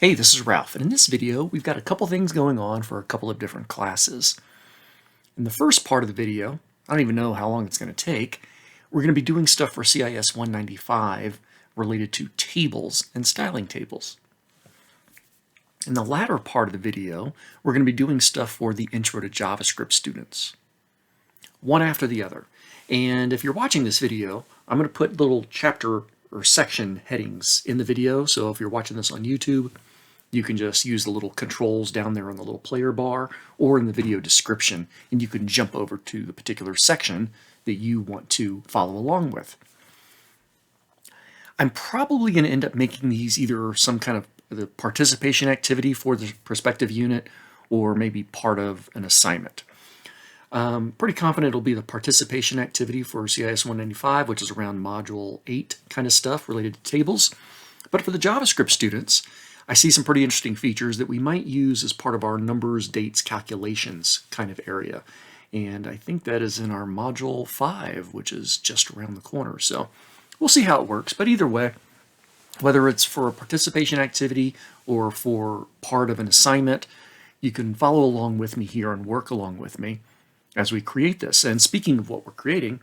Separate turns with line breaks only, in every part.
Hey, this is Ralph, and in this video we've got a couple things going on for a couple of different classes. In the first part of the video, I don't even know how long it's going to take, we're going to be doing stuff for CIS195 related to tables and styling tables. In the latter part of the video, we're going to be doing stuff for the Intro to JavaScript students. One after the other. And if you're watching this video, I'm going to put little chapter or section headings in the video, so if you're watching this on YouTube, you can just use the little controls down there on the little player bar or in the video description, and you can jump over to the particular section that you want to follow along with. I'm probably going to end up making these either some kind of the participation activity for the prospective unit or maybe part of an assignment. Pretty confident it'll be the participation activity for CIS195, which is around Module 8 kind of stuff related to tables. But for the JavaScript students, I see some pretty interesting features that we might use as part of our numbers, dates, calculations kind of area. And I think that is in our Module 5, which is just around the corner. So we'll see how it works. But either way, whether it's for a participation activity or for part of an assignment, you can follow along with me here and work along with me as we create this. And speaking of what we're creating,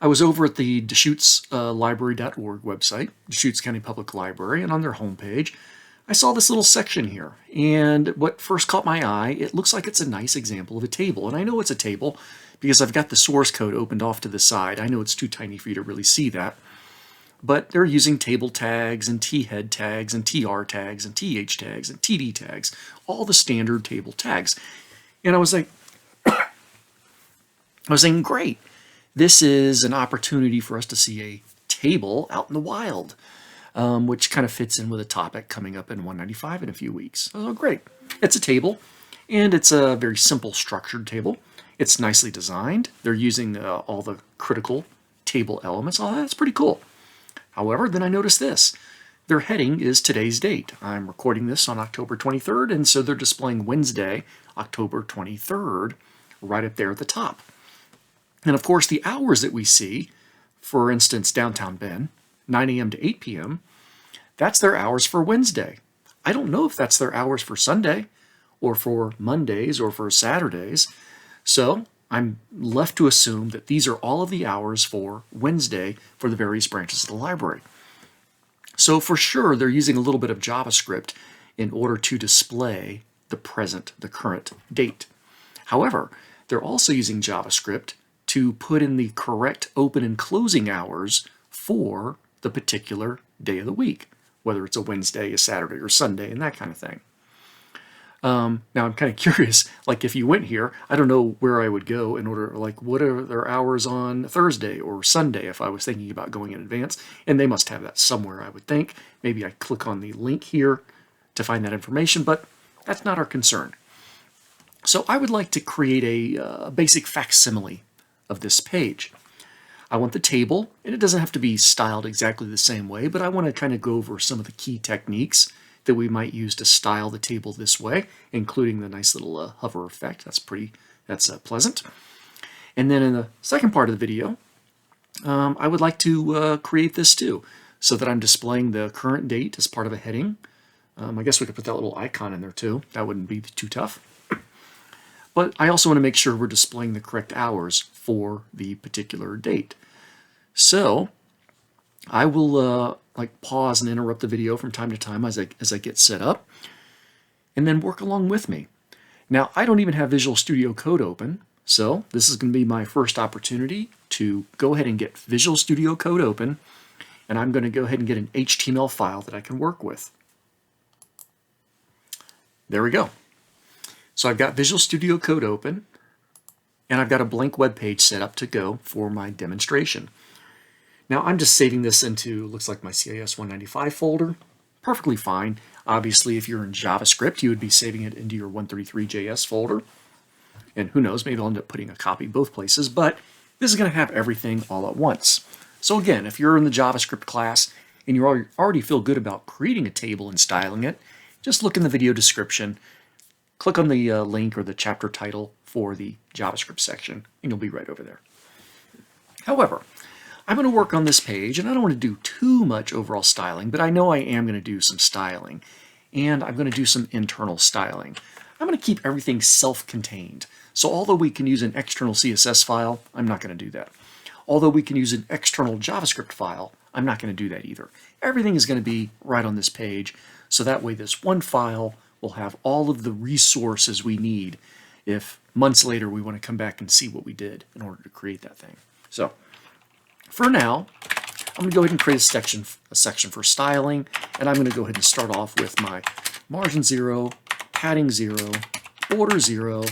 I was over at the DeschutesLibrary.org website, Deschutes County Public Library, and on their homepage, I saw this little section here. And what first caught my eye, it looks like it's a nice example of a table. And I know it's a table because I've got the source code opened off to the side. I know it's too tiny for you to really see that. But they're using table tags and T-head tags and TR tags and TH tags and TD tags, all the standard table tags. And I was thinking, great. This is an opportunity for us to see a table out in the wild, which kind of fits in with a topic coming up in 195 in a few weeks. Oh, great. It's a table, and it's a very simple structured table. It's nicely designed. They're using all the critical table elements. Oh, that's pretty cool. However, then I noticed this. Their heading is today's date. I'm recording this on October 23rd, and so they're displaying Wednesday, October 23rd, right up there at the top. And of course, the hours that we see, for instance, downtown Bend, 9 a.m. to 8 p.m., that's their hours for Wednesday. I don't know if that's their hours for Sunday or for Mondays or for Saturdays. So I'm left to assume that these are all of the hours for Wednesday for the various branches of the library. So for sure, they're using a little bit of JavaScript in order to display the current date. However, they're also using JavaScript to put in the correct open and closing hours for the particular day of the week, whether it's a Wednesday, a Saturday, or Sunday, and that kind of thing. Now I'm kind of curious, like if you went here, I don't know where I would go in order, like what are their hours on Thursday or Sunday if I was thinking about going in advance, and they must have that somewhere, I would think. Maybe I click on the link here to find that information, but that's not our concern. So I would like to create a basic facsimile of this page. I want the table, and it doesn't have to be styled exactly the same way, but I want to kind of go over some of the key techniques that we might use to style the table this way, including the nice little hover effect. That's pleasant. And then in the second part of the video, I would like to create this too, so that I'm displaying the current date as part of a heading. I guess we could put that little icon in there too. That wouldn't be too tough. But I also want to make sure we're displaying the correct hours for the particular date. So I will pause and interrupt the video from time to time as I get set up, and then work along with me. Now, I don't even have Visual Studio Code open, so this is going to be my first opportunity to go ahead and get Visual Studio Code open, and I'm going to go ahead and get an HTML file that I can work with. There we go. So I've got Visual Studio Code open, and I've got a blank web page set up to go for my demonstration. Now I'm just saving this into, looks like my CIS195 folder. Perfectly fine. Obviously, if you're in JavaScript, you would be saving it into your 133JS folder. And who knows, maybe I'll end up putting a copy both places, but this is going to have everything all at once. So again, if you're in the JavaScript class and you already feel good about creating a table and styling it, just look in the video description, click on the link or the chapter title for the JavaScript section, and you'll be right over there. However, I'm going to work on this page, and I don't want to do too much overall styling, but I know I am going to do some styling, and I'm going to do some internal styling. I'm going to keep everything self-contained. So although we can use an external CSS file, I'm not going to do that. Although we can use an external JavaScript file, I'm not going to do that either. Everything is going to be right on this page, so that way this one file will have all of the resources we need if months later we want to come back and see what we did in order to create that thing. So for now, I'm going to go ahead and create a section for styling, and I'm going to go ahead and start off with my margin 0, padding 0, border 0,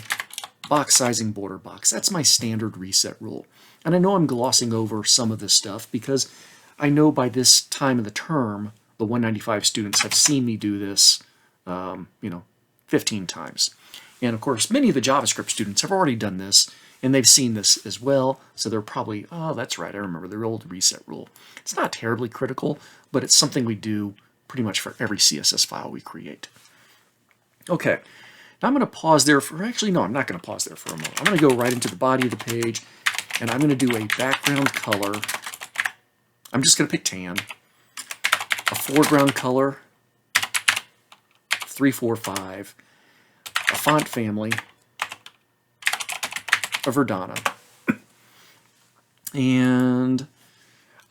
box sizing border box. That's my standard reset rule. And I know I'm glossing over some of this stuff because I know by this time of the term, the 195 students have seen me do this, 15 times. And of course, many of the JavaScript students have already done this, and they've seen this as well. So they're probably, oh, that's right, I remember the old reset rule. It's not terribly critical, but it's something we do pretty much for every CSS file we create. Okay, now I'm going to pause there for, actually, no, I'm not going to pause there for a moment. I'm going to go right into the body of the page, and I'm going to do a background color. I'm just going to pick tan, a foreground color, 345, a font family, a Verdana, and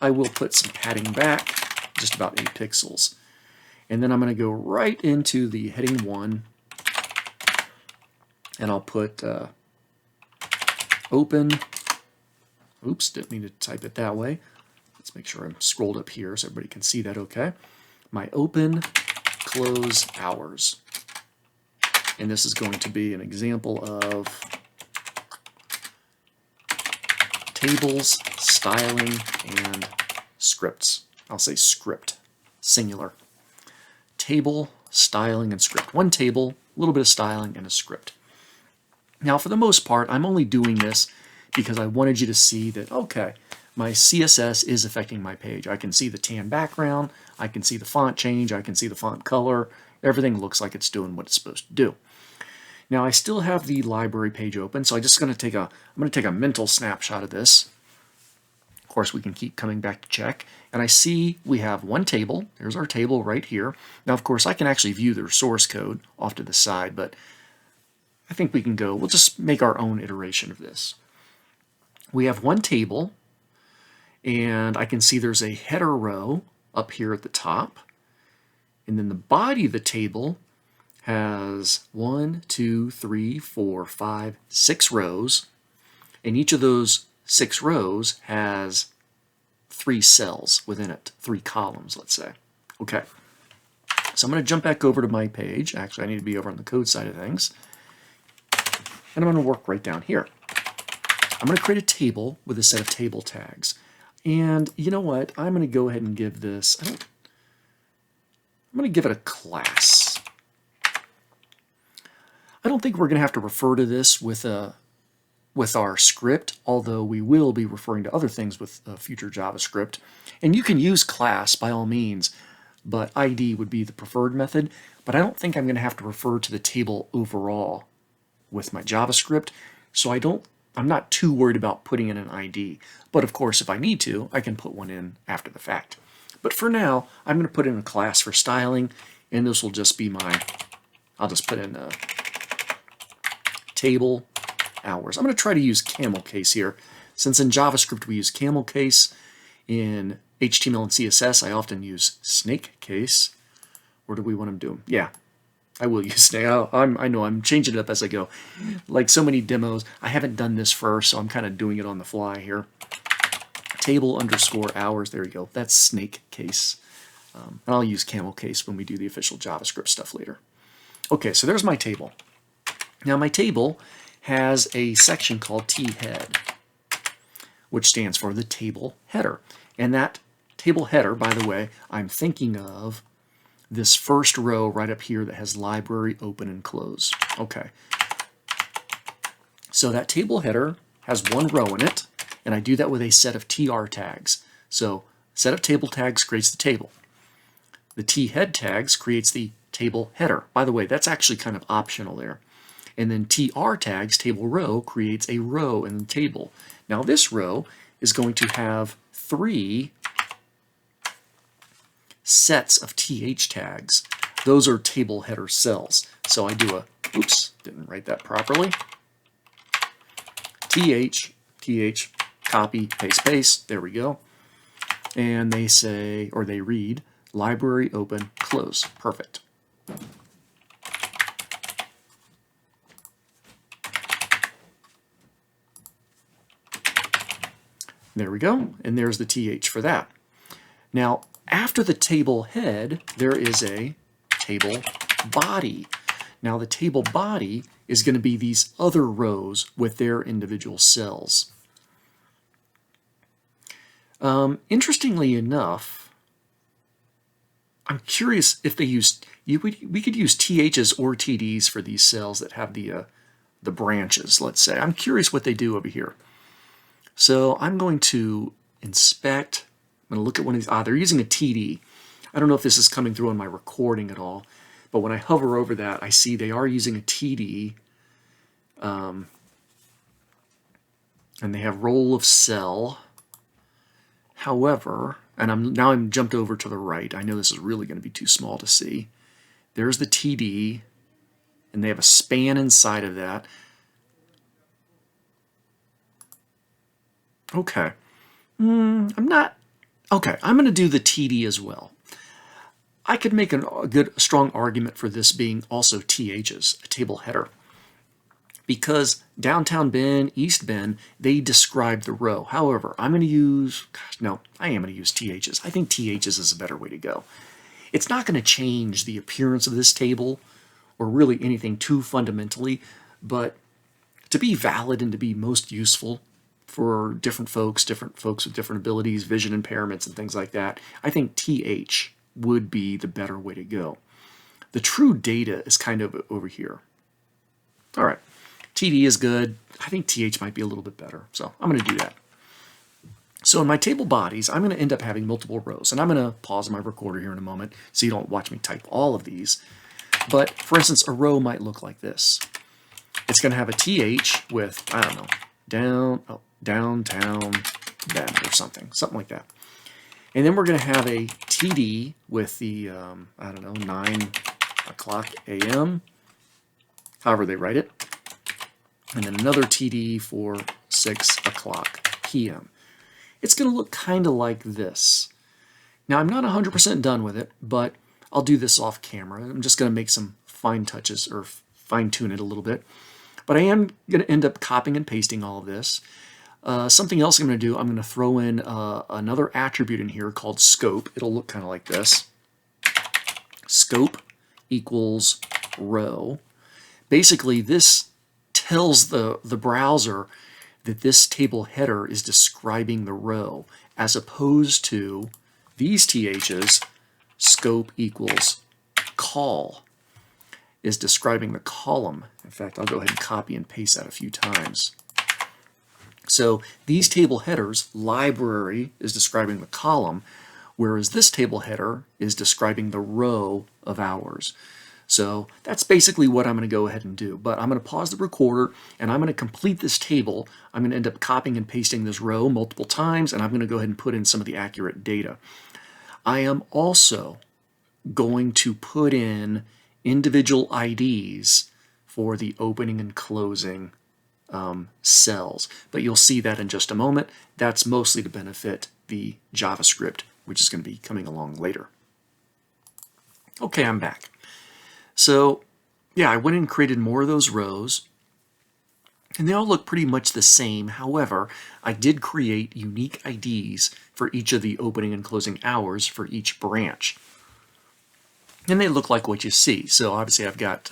I will put some padding back, just about 8 pixels. And then I'm going to go right into the heading 1, and I'll put open. Oops, didn't mean to type it that way. Let's make sure I'm scrolled up here so everybody can see that okay. My open, close hours. And this is going to be an example of tables, styling, and scripts. I'll say script, singular. Table, styling, and script. One table, a little bit of styling, and a script. Now, for the most part, I'm only doing this because I wanted you to see that, okay, my CSS is affecting my page. I can see the tan background, I can see the font change, I can see the font color. Everything looks like it's doing what it's supposed to do. Now, I still have the library page open, so I'm going to take a mental snapshot of this. Of course, we can keep coming back to check. And I see we have one table. There's our table right here. Now, of course, I can actually view their source code off to the side, but I think we can go, we'll just make our own iteration of this. We have one table, and I can see there's a header row up here at the top. And then the body of the table has 1, 2, 3, 4, 5, 6 rows. And each of those 6 rows has 3 cells within it, 3 columns, let's say. Okay, so I'm going to jump back over to my page. Actually, I need to be over on the code side of things. And I'm going to work right down here. I'm going to create a table with a set of table tags. And you know what? I'm going to go ahead and give this, I'm going to give it a class. I don't think we're going to have to refer to this with our script, although we will be referring to other things with future JavaScript. And you can use class by all means, but ID would be the preferred method. But I don't think I'm going to have to refer to the table overall with my JavaScript, so I'm not too worried about putting in an ID. But of course, if I need to, I can put one in after the fact. But for now, I'm going to put in a class for styling, and this will just be I'll just put in a table hours. I'm going to try to use camel case here. Since in JavaScript we use camel case, in HTML and CSS I often use snake case. Where do we want them to do them? Yeah, I will use snake. I know I'm changing it up as I go. Like so many demos, I haven't done this first, so I'm kind of doing it on the fly here. Table underscore hours, there you go. That's snake case. And I'll use camel case when we do the official JavaScript stuff later. Okay, so there's my table. Now my table has a section calledthead, which stands for the table header. And that table header, by the way, I'm thinking of this first row right up here that has library open and close. Okay. So that table header has one row in it, and I do that with a set of tr tags. So set of table tags creates the table. The thead tags creates the table header. By the way, that's actually kind of optional there. And then tr tags, table row, creates a row in the table. Now this row is going to have 3 sets of TH tags. Those are table header cells. So I do a, oops, didn't write that properly. TH, copy, paste, paste, there we go. And they say, or they read, library open, close. Perfect. There we go, and there's the TH for that. Now, after the table head, there is a table body. Now, the table body is going to be these other rows with their individual cells. Interestingly enough, I'm curious if they use, we could use THs or TDs for these cells that have the branches, let's say. I'm curious what they do over here. So I'm going to inspect, I'm going to look at one of these, they're using a TD. I don't know if this is coming through on my recording at all, but when I hover over that, I see they are using a TD, and they have role of cell. However, and now I'm jumped over to the right. I know this is really going to be too small to see. There's the TD, and they have a span inside of that. Okay. I'm going to do the TD as well. I could make a good, strong argument for this being also THs, a table header. Because downtown Bend, East Bend, they describe the row. However, I'm going to use, I am going to use THs. I think THs is a better way to go. It's not going to change the appearance of this table or really anything too fundamentally, but to be valid and to be most useful for different folks with different abilities, vision impairments, and things like that, I think TH would be the better way to go. The true data is kind of over here. All right, TD is good. I think TH might be a little bit better, so I'm going to do that. So in my table bodies, I'm going to end up having multiple rows, and I'm going to pause my recorder here in a moment so you don't watch me type all of these. But for instance, a row might look like this. It's going to have a TH with, I don't know, downtown Bend or something like that. And then we're going to have a TD with the, I don't know, 9 o'clock a.m., however they write it. And then another TD for 6 o'clock p.m. It's going to look kind of like this. Now, I'm not 100% done with it, but I'll do this off camera. I'm just going to make some fine touches or fine-tune it a little bit. But I am going to end up copying and pasting all of this. Something else I'm going to do, I'm going to throw in another attribute in here called scope. It'll look kind of like this. Scope equals row. Basically, this tells the browser that this table header is describing the row, as opposed to these THs, scope equals call, is describing the column. In fact, I'll go ahead and copy and paste that a few times. So these table headers, library is describing the column, whereas this table header is describing the row of hours. So that's basically what I'm going to go ahead and do. But I'm going to pause the recorder, and I'm going to complete this table. I'm going to end up copying and pasting this row multiple times, and I'm going to go ahead and put in some of the accurate data. I am also going to put in individual IDs for the opening and closing cells. But you'll see that in just a moment. That's mostly to benefit the JavaScript, which is going to be coming along later. Okay, I'm back. So yeah, I went and created more of those rows, and they all look pretty much the same. However, I did create unique IDs for each of the opening and closing hours for each branch. And they look like what you see. So obviously I've got,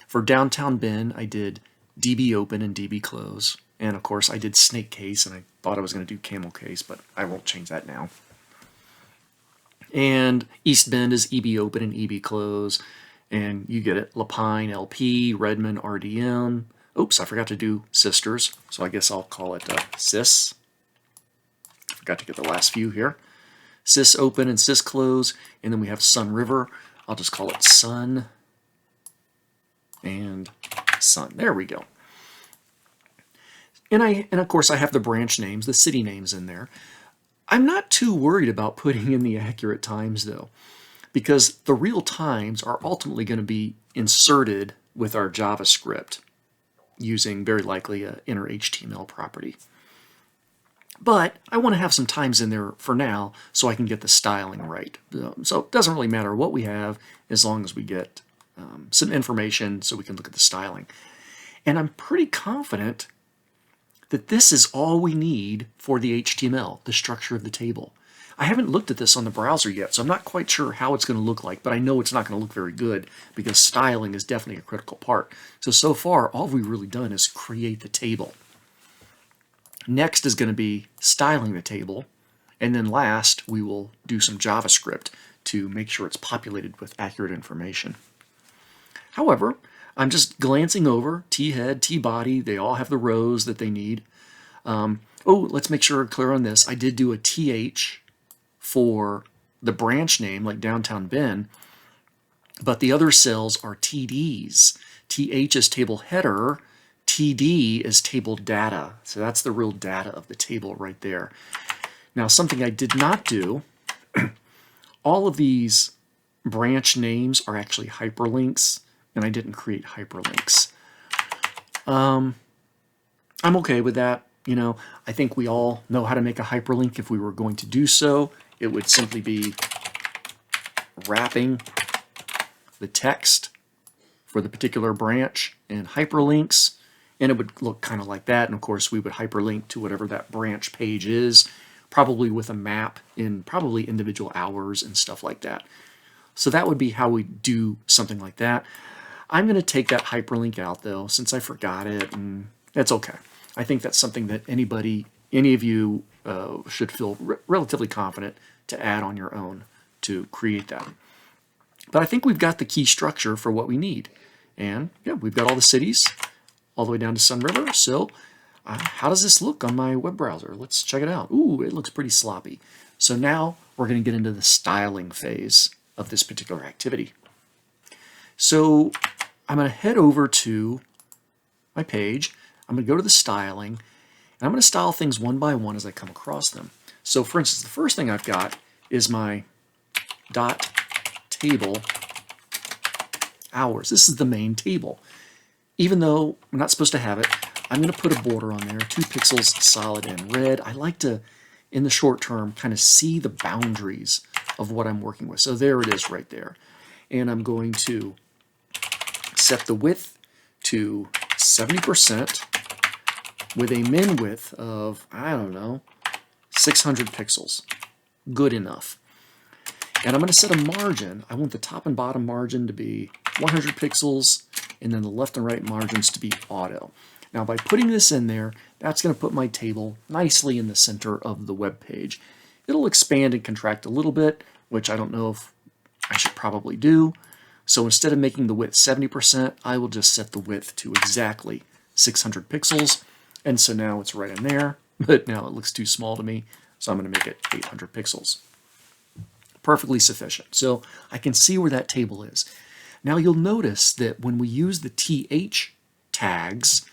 for downtown Bend, I did DB open and DB close. And of course I did snake case, and I thought I was going to do camel case, but I won't change that now. And East Bend is EB open and EB close. And you get it, Lapine, LP, Redmond, RDM. Oops, I forgot to do sisters, so I guess I'll call it cis. Forgot to get the last few here. Cis open and cis close, and then we have Sun River. I'll just call it Sun and Sun. There we go. And of course I have the branch names, the city names in there. I'm not too worried about putting in the accurate times though, because the real times are ultimately going to be inserted with our JavaScript using very likely an inner HTML property. But I want to have some times in there for now so I can get the styling right. So it doesn't really matter what we have as long as we get some information so we can look at the styling. And I'm pretty confident that this is all we need for the HTML, the structure of the table. I haven't looked at this on the browser yet, so I'm not quite sure how it's going to look like, but I know it's not going to look very good because styling is definitely a critical part. So far, all we've really done is create the table. Next is going to be styling the table, and then last we will do some JavaScript to make sure it's populated with accurate information. However, I'm just glancing over T-head, T-body, they all have the rows that they need. Let's make sure we're clear on this. I did do a TH for the branch name, like Downtown Ben, but the other cells are TDs. TH is table header, TD is table data. So that's the real data of the table right there. Now, something I did not do, all of these branch names are actually hyperlinks, and I didn't create hyperlinks. I'm okay with that. You know, I think we all know how to make a hyperlink. If we were going to do so, it would simply be wrapping the text for the particular branch in hyperlinks, and it would look kind of like that. And of course, we would hyperlink to whatever that branch page is, probably with a map in probably individual hours and stuff like that. So that would be how we do something like that. I'm going to take that hyperlink out though, since I forgot it, and that's okay. I think that's something that any of you should feel relatively confident to add on your own to create that. But I think we've got the key structure for what we need. And yeah, we've got all the cities all the way down to Sun River. So how does this look on my web browser? Let's check it out. Ooh, it looks pretty sloppy. So now we're going to get into the styling phase of this particular activity. So I'm going to head over to my page. I'm going to go to the styling, and I'm going to style things one by one as I come across them. So for instance, the first thing I've got is my dot table hours. This is the main table. Even though I'm not supposed to have it, I'm going to put a border on there, 2 pixels solid and red. I like to, in the short term, kind of see the boundaries of what I'm working with. So there it is right there. And I'm going to set the width to 70% with a min width of, I don't know, 600 pixels. Good enough. And I'm going to set a margin. I want the top and bottom margin to be 100 pixels, and then the left and right margins to be auto. Now by putting this in there, that's going to put my table nicely in the center of the web page. It'll expand and contract a little bit, which I don't know if I should probably do. So instead of making the width 70%, I will just set the width to exactly 600 pixels. And so now it's right in there, but now it looks too small to me, so I'm going to make it 800 pixels. Perfectly sufficient. So I can see where that table is. Now you'll notice that when we use the TH tags,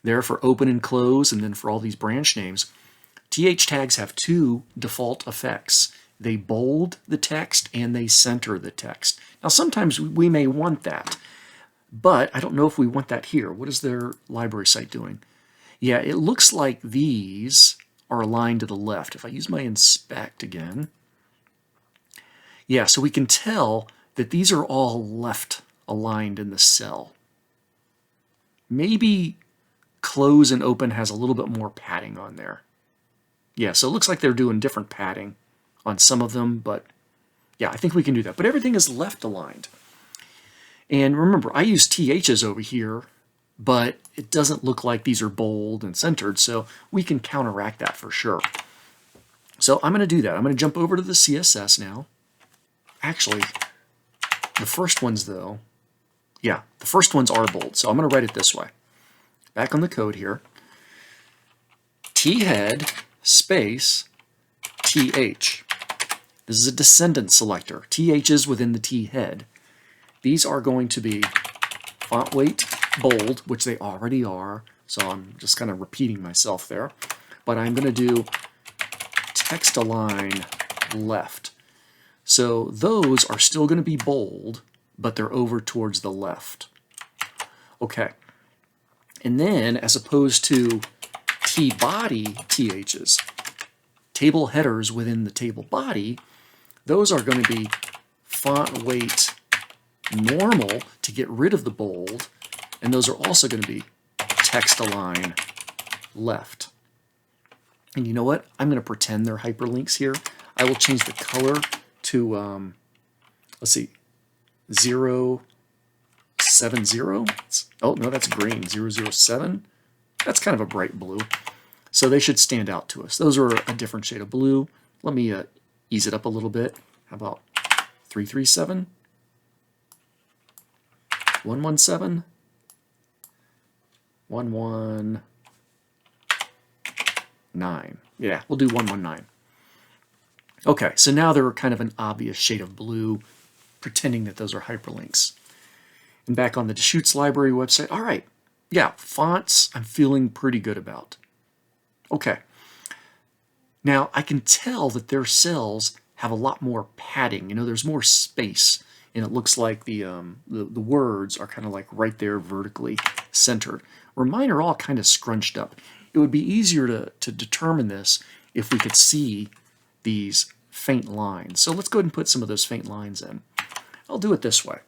there for open and close, and then for all these branch names, TH tags have 2 default effects. They bold the text and they center the text. Now sometimes we may want that, but I don't know if we want that here. What is their library site doing? Yeah, it looks like these are aligned to the left. If I use my inspect again, yeah, so we can tell that these are all left aligned in the cell. Maybe close and open has a little bit more padding on there. Yeah, so it looks like they're doing different padding on some of them, but yeah, I think we can do that. But everything is left aligned. And remember, I use THs over here, but it doesn't look like these are bold and centered, so we can counteract that for sure. So I'm going to do that. I'm going to jump over to the CSS now. Actually, the first ones though, yeah, the first ones are bold, so I'm going to write it this way. Back on the code here,thead space th. This is a descendant selector. TH is within the T-head. These are going to be font weight bold, which they already are, so I'm just kind of repeating myself there. But I'm going to do text align left. So those are still going to be bold, but they're over towards the left. Okay. And then, as opposed to T-body THs, table headers within the table body, those are going to be font weight normal to get rid of the bold, and those are also going to be text align left. And you know what? I'm going to pretend they're hyperlinks here. I will change the color to, let's see, 070. Oh, no, that's green. 007. That's kind of a bright blue. So they should stand out to us. Those are a different shade of blue. Let me ease it up a little bit. How about 337? 117? 119. Yeah, we'll do 119. Okay, so now they're kind of an obvious shade of blue, pretending that those are hyperlinks. And back on the Deschutes library website, all right, yeah, fonts I'm feeling pretty good about. Okay, now I can tell that their cells have a lot more padding. You know, there's more space, and it looks like the words are kind of like right there vertically centered. Where mine are all kind of scrunched up. It would be easier to determine this if we could see these faint lines. So let's go ahead and put some of those faint lines in. I'll do it this way.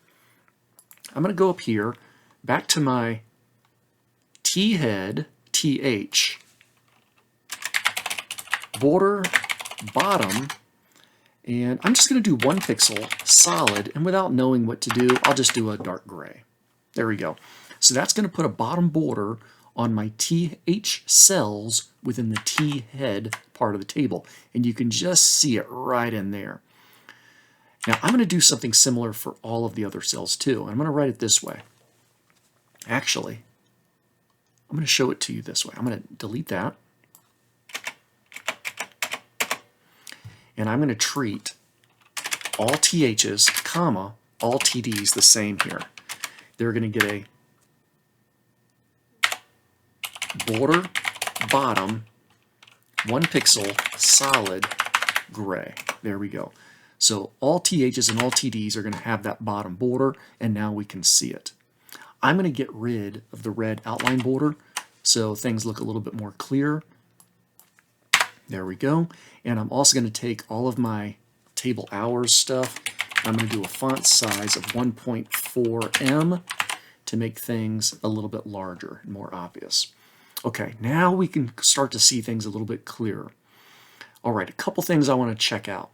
I'm going to go up here, back to my T-head, TH, border, bottom, and I'm just going to do 1 pixel solid, and without knowing what to do, I'll just do a dark gray. There we go. So that's going to put a bottom border on my TH cells within the T-head part of the table, and you can just see it right in there. Now I'm going to do something similar for all of the other cells too. I'm going to write it this way. Actually, I'm going to show it to you this way. I'm going to delete that. And I'm going to treat all THs, comma, all TDs the same here. They're going to get a border, bottom, 1 pixel, solid, gray. There we go. So all THs and all TDs are going to have that bottom border, and now we can see it. I'm going to get rid of the red outline border so things look a little bit more clear. There we go. And I'm also going to take all of my table hours stuff. I'm going to do a font size of 1.4M to make things a little bit larger and more obvious. Okay, now we can start to see things a little bit clearer. All right, a couple things I want to check out.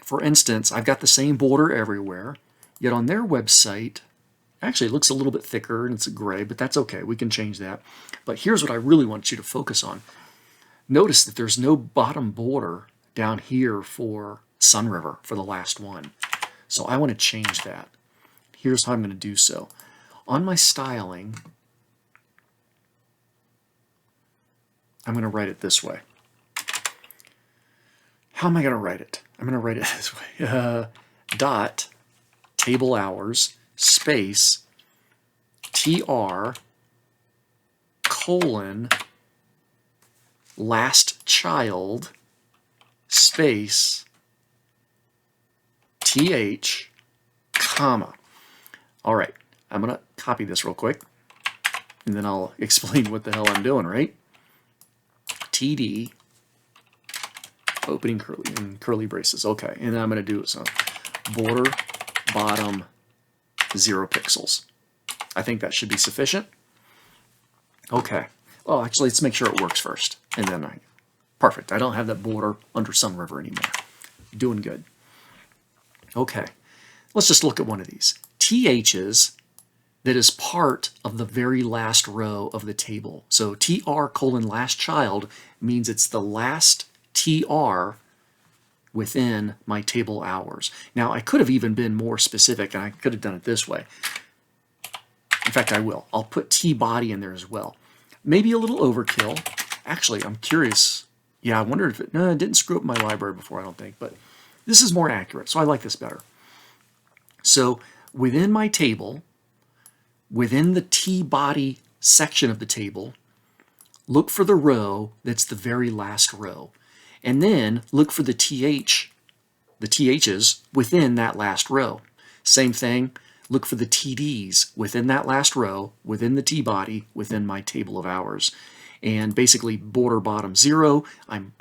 For instance, I've got the same border everywhere, yet on their website, actually it looks a little bit thicker and it's a gray, but that's okay, we can change that. But here's what I really want you to focus on. Notice that there's no bottom border down here for Sunriver, for the last one. So I want to change that. Here's how I'm going to do so. On my styling, I'm going to write it this way. How am I going to write it? I'm going to write it this way. Dot table hours space TR colon last child space TH comma. All right, I'm going to copy this real quick and then I'll explain what the hell I'm doing, right? TD opening curly and curly braces. Okay, and then I'm going to do some border bottom 0 pixels. I think that should be sufficient. Okay. Well, actually, let's make sure it works first. And then perfect. I don't have that border under Sunriver anymore. Doing good. Okay. Let's just look at one of these. THs that is part of the very last row of the table. So TR colon last child means it's the last TR within my table hours. Now, I could have even been more specific, and I could have done it this way. In fact, I will. I'll put T-body in there as well. Maybe a little overkill. Actually, I'm curious. Yeah, I wonder if it didn't screw up my library before, I don't think, but this is more accurate, so I like this better. So within my table, within the T-body section of the table, look for the row that's the very last row. And then look for the THs within that last row. Same thing, look for the TDs within that last row, within the T body, within my table of hours. And basically border bottom 0, I'm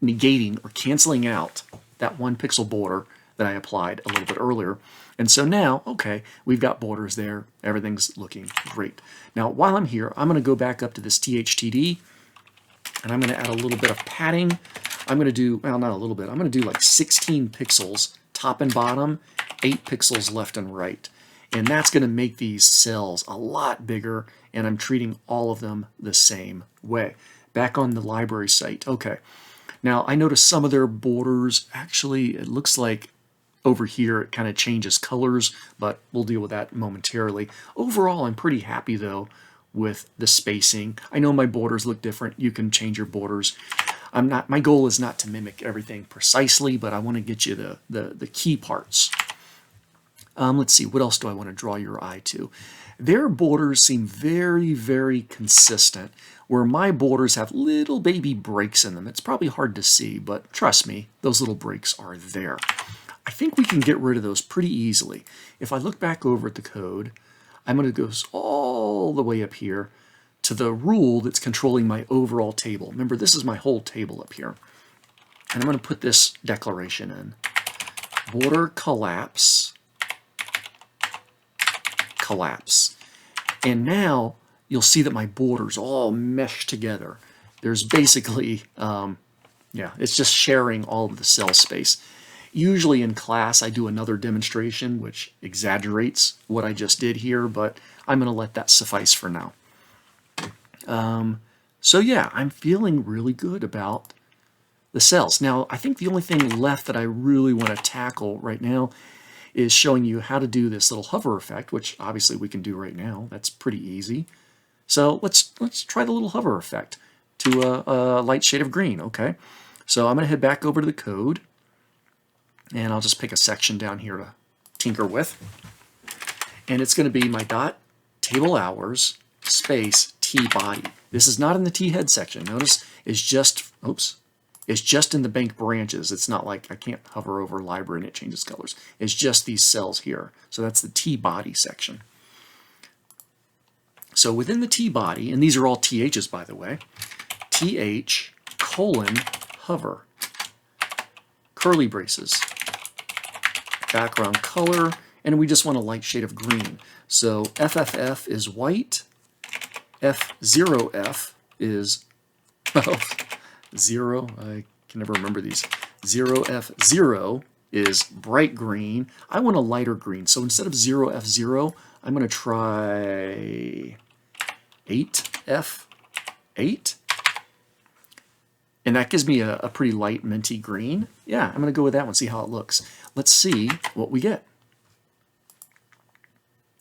negating or canceling out that 1 pixel border that I applied a little bit earlier. And so now, okay, we've got borders there. Everything's looking great. Now, while I'm here, I'm going to go back up to this THTD, and I'm going to add a little bit of padding. I'm going to do, well, not a little bit. I'm going to do like 16 pixels top and bottom, 8 pixels left and right. And that's going to make these cells a lot bigger, and I'm treating all of them the same way. Back on the library site. Okay. Now, I noticed some of their borders, actually, it looks like over here it kind of changes colors, but we'll deal with that momentarily. Overall, I'm pretty happy, though, with the spacing. I know my borders look different. You can change your borders. My goal is not to mimic everything precisely, but I want to get you the key parts. Let's see, what else do I want to draw your eye to? Their borders seem very, very consistent, where my borders have little baby breaks in them. It's probably hard to see, but trust me, those little breaks are there. I think we can get rid of those pretty easily. If I look back over at the code, I'm going to go all the way up here to the rule that's controlling my overall table. Remember, this is my whole table up here. And I'm going to put this declaration in. Border collapse. And now you'll see that my borders all mesh together. There's basically, it's just sharing all of the cell space. Usually in class I do another demonstration which exaggerates what I just did here, but I'm going to let that suffice for now. So yeah, I'm feeling really good about the cells. Now, I think the only thing left that I really want to tackle right now is showing you how to do this little hover effect, which obviously we can do right now. That's pretty easy. So let's try the little hover effect to a light shade of green. Okay, so I'm going to head back over to the code, and I'll just pick a section down here to tinker with. And it's going to be my dot table hours space T body. This is not in the T head section. Notice it's just, it's just in the bank branches. It's not like I can't hover over library and it changes colors. It's just these cells here. So that's the T body section. So within the T body, and these are all THs by the way, TH colon hover, curly braces, background color, and we just want a light shade of green. So FFF is white, F0F is, oh, 0, I can never remember these. 0F0 is bright green. I want a lighter green, so instead of 0F0, I'm going to try 8F8. And that gives me a pretty light minty green. Yeah, I'm going to go with that one, see how it looks. Let's see what we get.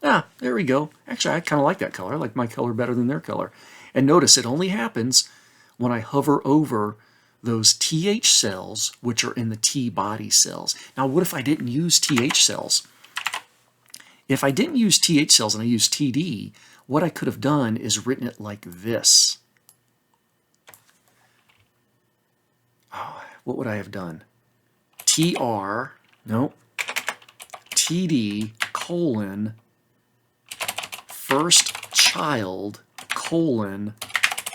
Ah, there we go. Actually, I kind of like that color. I like my color better than their color. And notice it only happens when I hover over those TH cells, which are in the T body cells. Now, what if I didn't use TH cells? If I didn't use TH cells and I used TD, what I could have done is written it like this. Oh, what would I have done? TR, no, TD colon first child colon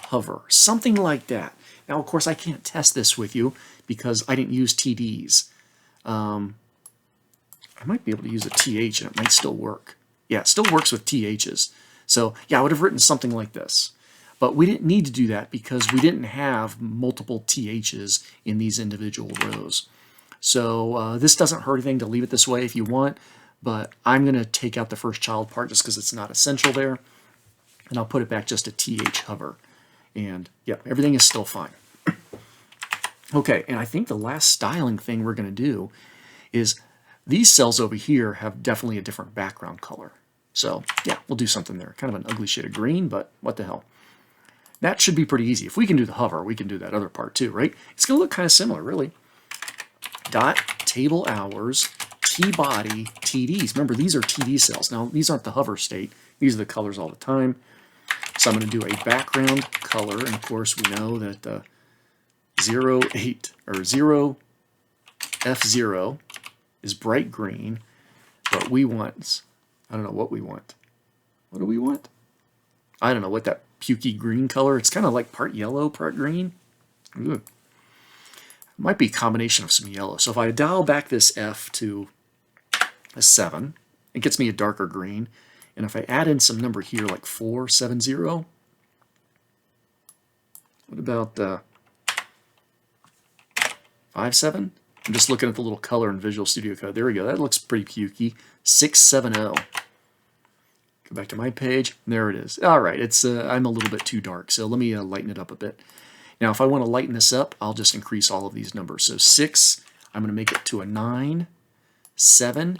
hover, something like that. Now, of course, I can't test this with you because I didn't use TDs. I might be able to use a TH and it might still work. Yeah, it still works with THs. So yeah, I would have written something like this. But we didn't need to do that because we didn't have multiple THs in these individual rows. So this doesn't hurt anything to leave it this way if you want, but I'm going to take out the first child part just because it's not essential there. And I'll put it back just a TH hover. And yeah, everything is still fine. Okay, and I think the last styling thing we're going to do is these cells over here have definitely a different background color. So yeah, we'll do something there. Kind of an ugly shade of green, but what the hell. That should be pretty easy. If we can do the hover, we can do that other part too, right? It's going to look kind of similar, really. Dot table hours, T body, TDs. Remember, these are TD cells. Now, these aren't the hover state. These are the colors all the time. So I'm going to do a background color, and of course we know that 08 or 0 F0 is bright green, but we want, I don't know what we want. What do we want? I don't know what that pukey green color, it's kind of like part yellow, part green. Ooh. It might be a combination of some yellow. So if I dial back this F to a 7, it gets me a darker green. And if I add in some number here, like 470, what about 57? I'm just looking at the little color in Visual Studio Code. There we go. That looks pretty pukey. 670. Go back to my page. There it is. All right. It's I'm a little bit too dark, so let me lighten it up a bit. Now, if I want to lighten this up, I'll just increase all of these numbers. So 6, I'm going to make it to a 9, 7,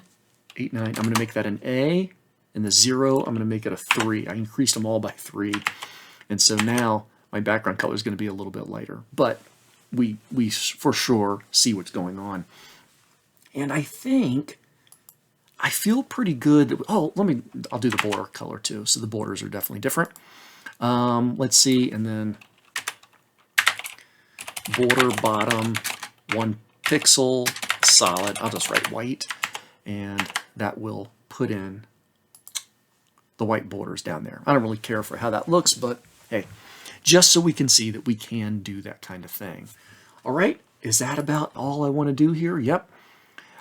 8, 9. I'm going to make that an A, and the 0, I'm going to make it a 3. I increased them all by 3, and so now my background color is going to be a little bit lighter, but we for sure see what's going on. And I think I feel pretty good. Oh, I'll do the border color too. So the borders are definitely different. Let's see, and then border bottom 1 pixel solid. I'll just write white, and that will put in the white borders down there. I don't really care for how that looks, but hey, just so we can see that we can do that kind of thing. All right, is that about all I want to do here? Yep.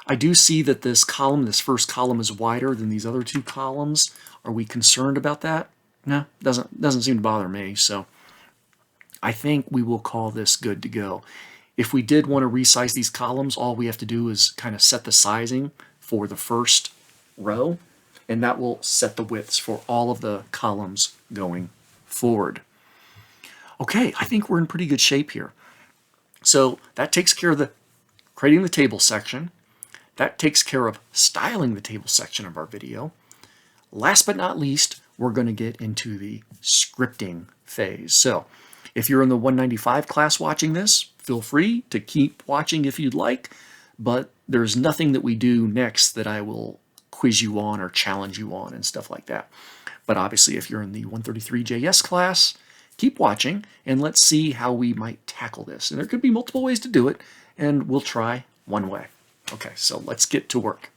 I do see that this column, this first column, is wider than these other 2 columns. Are we concerned about that? No, doesn't seem to bother me. So I think we will call this good to go. If we did want to resize these columns, all we have to do is kind of set the sizing for the first row, and that will set the widths for all of the columns going forward. Okay, I think we're in pretty good shape here. So that takes care of creating the table section. That takes care of styling the table section of our video. Last but not least, we're going to get into the scripting phase. So if you're in the 195 class watching this, feel free to keep watching if you'd like, but there's nothing that we do next that I will quiz you on or challenge you on and stuff like that. But obviously, if you're in the 133JS class, keep watching and let's see how we might tackle this. And there could be multiple ways to do it, and we'll try one way. Okay, so let's get to work.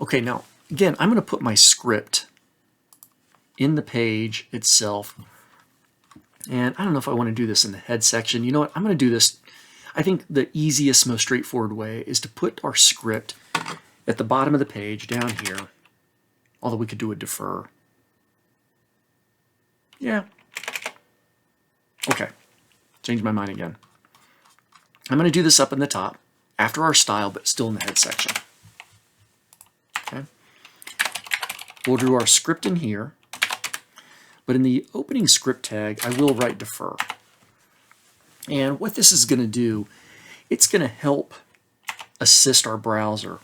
Okay, now, again, I'm going to put my script in the page itself. And I don't know if I want to do this in the head section. You know what? I'm going to do this. I think the easiest, most straightforward way is to put our script at the bottom of the page down here, although we could do a defer. Yeah. Okay, change my mind again. I'm going to do this up in the top, after our style, but still in the head section. Okay. We'll do our script in here, but in the opening script tag, I will write defer. And what this is going to do, it's going to help assist our browser.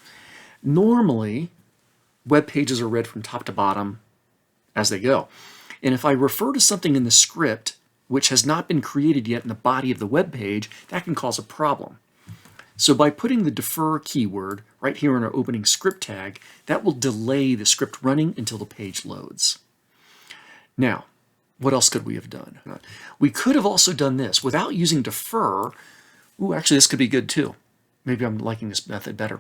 Normally, web pages are read from top to bottom as they go. And if I refer to something in the script which has not been created yet in the body of the web page, that can cause a problem. So by putting the defer keyword right here in our opening script tag, that will delay the script running until the page loads. Now, what else could we have done? We could have also done this without using defer. Ooh, actually, this could be good too. Maybe I'm liking this method better.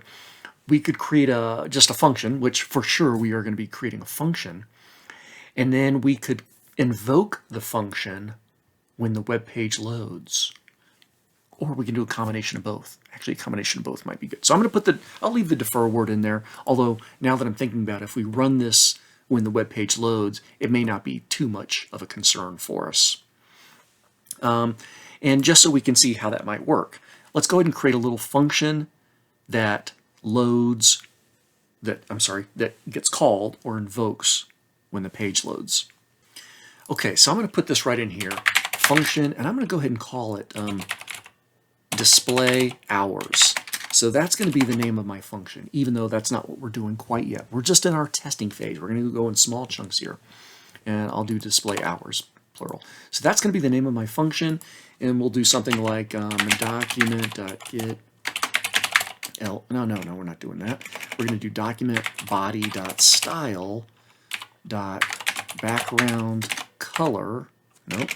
We could create just a function, which for sure we are going to be creating a function, and then we could invoke the function when the web page loads. Or we can do a combination of both. Actually, a combination of both might be good. So I'm going to I'll leave the defer word in there, although now that I'm thinking about it, if we run this when the web page loads, it may not be too much of a concern for us. And just so we can see how that might work, let's go ahead and create a little function that loads, that gets called or invokes when the page loads. Okay, so I'm going to put this right in here, function, and I'm going to go ahead and call it display hours. So that's going to be the name of my function, even though that's not what we're doing quite yet. We're just in our testing phase. We're going to go in small chunks here, and I'll do display hours, plural. So that's going to be the name of my function, and we'll do something like document.get. No, we're not doing that. We're going to do document body.style.background color. Nope.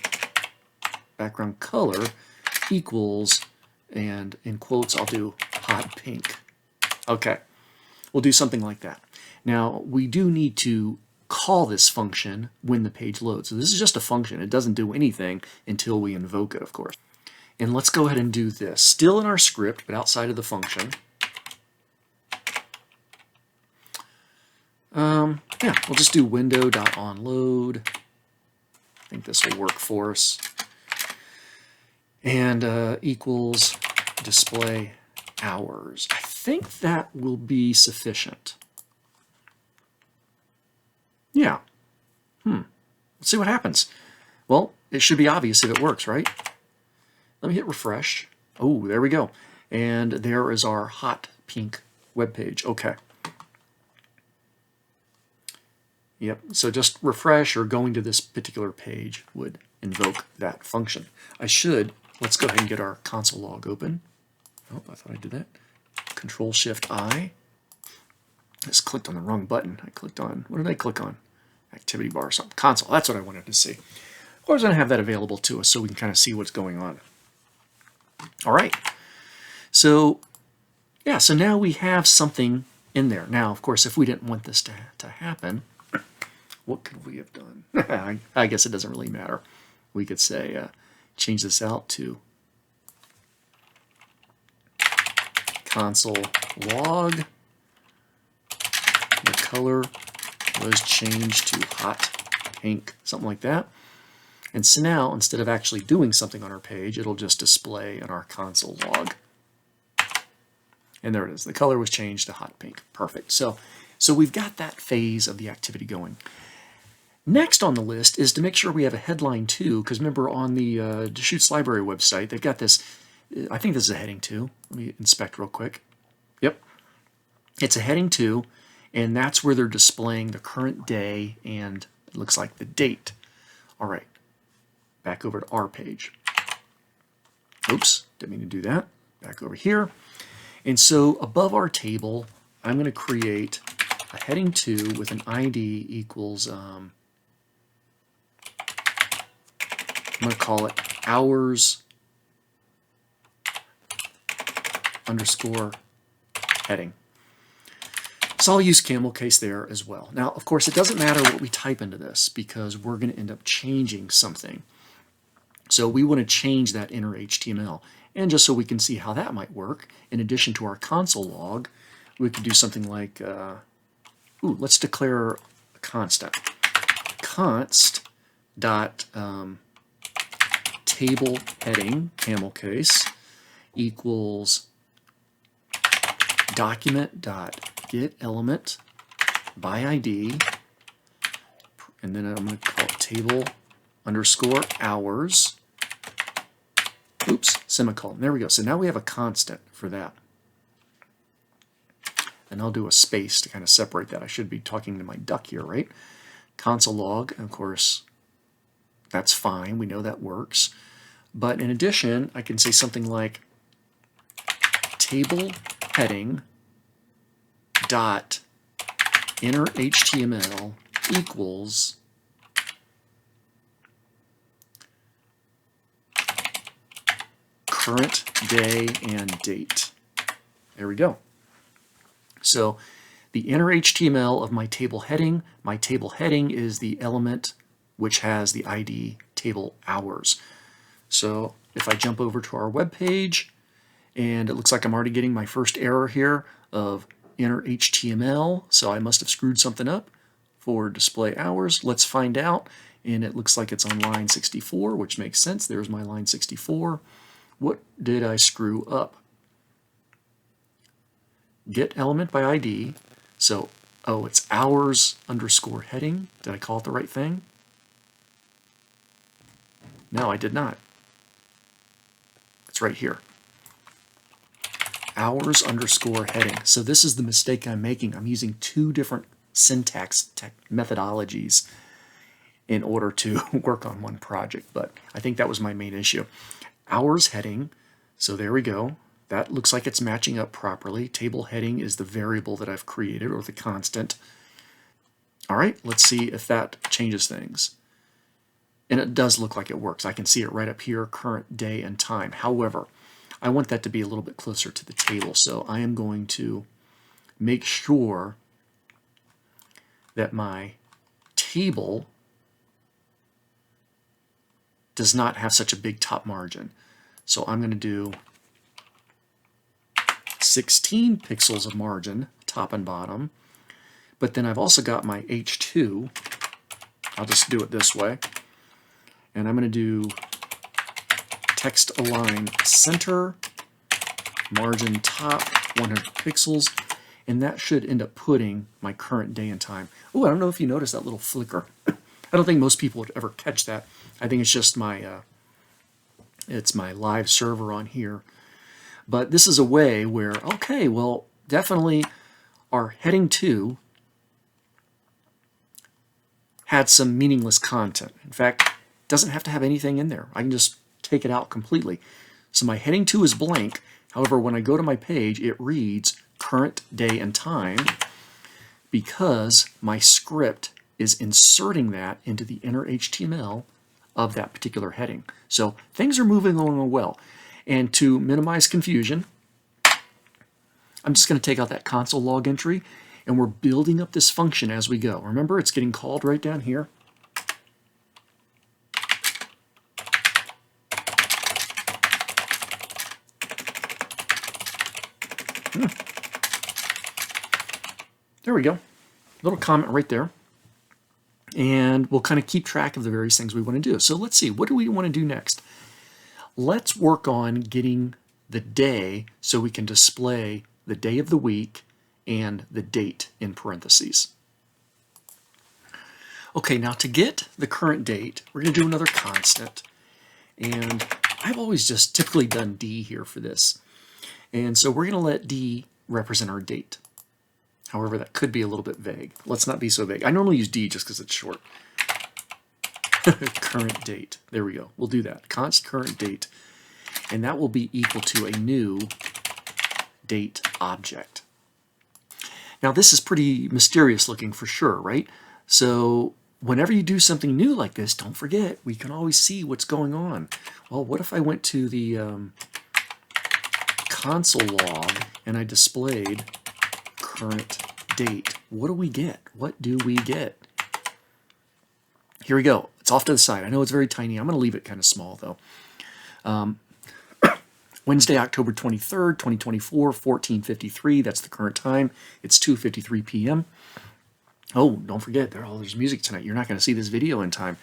Background color equals, and in quotes I'll do hot pink. Okay, we'll do something like that. Now we do need to call this function when the page loads. So this is just a function. It doesn't do anything until we invoke it, of course. And let's go ahead and do this. Still in our script, but outside of the function. Yeah, we'll just do window.onload. I think this will work for us. And equals display hours. I think that will be sufficient. Yeah. Let's see what happens. Well, it should be obvious if it works, right? Let me hit refresh. Oh, there we go. And there is our hot pink web page. Okay. Yep, so just refresh or going to this particular page would invoke that function. Let's go ahead and get our console log open. Oh, I thought I did that. Control-Shift-I. I just clicked on the wrong button. What did I click on? Activity bar or something. Console, that's what I wanted to see. Of course, I'm going to have that available to us so we can kind of see what's going on. All right. So, yeah, so now we have something in there. Now, of course, if we didn't want this to happen, what could we have done? I guess it doesn't really matter. We could say, change this out to console log. The color was changed to hot pink, something like that. And so now, instead of actually doing something on our page, it'll just display in our console log. And there it is. The color was changed to hot pink. Perfect. So we've got that phase of the activity going. Next on the list is to make sure we have a headline 2, because remember on the Deschutes Library website, they've got this, I think this is a heading 2. Let me inspect real quick. Yep. It's a heading 2, and that's where they're displaying the current day and it looks like the date. All right. Back over to our page. Oops, didn't mean to do that. Back over here. And so above our table, I'm going to create a heading 2 with an ID equals, I'm going to call it hours underscore heading. So I'll use camel case there as well. Now, of course, it doesn't matter what we type into this because we're going to end up changing something. So we want to change that inner HTML. And just so we can see how that might work, in addition to our console log, we could do something like, let's declare a constant. Const dot table heading, camel case, equals document dot get element by ID, and then I'm going to call it table underscore hours. Oops, semicolon. There we go. So now we have a constant for that. And I'll do a space to kind of separate that. I should be talking to my duck here, right? Console log, and of course, that's fine. We know that works. But in addition, I can say something like table heading dot inner HTML equals current day and date. There we go. So the inner HTML of my table heading is the element which has the ID table hours. So if I jump over to our web page, and it looks like I'm already getting my first error here of inner HTML, so I must have screwed something up for display hours. Let's find out, and it looks like it's on line 64, which makes sense. There's my line 64. What did I screw up? Get element by ID. So, it's hours underscore heading. Did I call it the right thing? No, I did not. It's right here. Hours underscore heading. So this is the mistake I'm making. I'm using two different syntax methodologies in order to work on one project, but I think that was my main issue. Hours heading, so there we go. That looks like it's matching up properly. Table heading is the variable that I've created, or the constant. All right, let's see if that changes things. And it does look like it works. I can see it right up here, current day and time. However, I want that to be a little bit closer to the table, so I am going to make sure that my table does not have such a big top margin. So I'm going to do 16 pixels of margin, top and bottom. But then I've also got my H2. I'll just do it this way. And I'm going to do text align center, margin top, 100 pixels. And that should end up putting my current day and time. Oh, I don't know if you noticed that little flicker. I don't think most people would ever catch that. I think it's just my it's my live server on here. But this is a way where, okay, well, definitely our heading 2 had some meaningless content. In fact, it doesn't have to have anything in there. I can just take it out completely. So my heading 2 is blank. However, when I go to my page, it reads current day and time because my script is inserting that into the inner HTML of that particular heading. So things are moving along well. And to minimize confusion, I'm just going to take out that console log entry, and we're building up this function as we go. Remember, it's getting called right down here. There we go. Little comment right there. And we'll kind of keep track of the various things we want to do. So let's see, what do we want to do next? Let's work on getting the day so we can display the day of the week and the date in parentheses. Okay, now to get the current date, we're going to do another constant. And I've always just typically done D here for this. And so we're going to let D represent our date. However, that could be a little bit vague. Let's not be so vague. I normally use D just because it's short. Current date. There we go. We'll do that. Const current date. And that will be equal to a new date object. Now this is pretty mysterious looking for sure, right? So whenever you do something new like this, don't forget, we can always see what's going on. Well, what if I went to the console log and I displayed current date? What do we get? What do we get? Here we go. It's off to the side. I know it's very tiny. I'm going to leave it kind of small though. Wednesday, October 23rd, 2024, 14:53. That's the current time. It's 2:53 p.m. Oh, don't forget, there's music tonight. You're not going to see this video in time.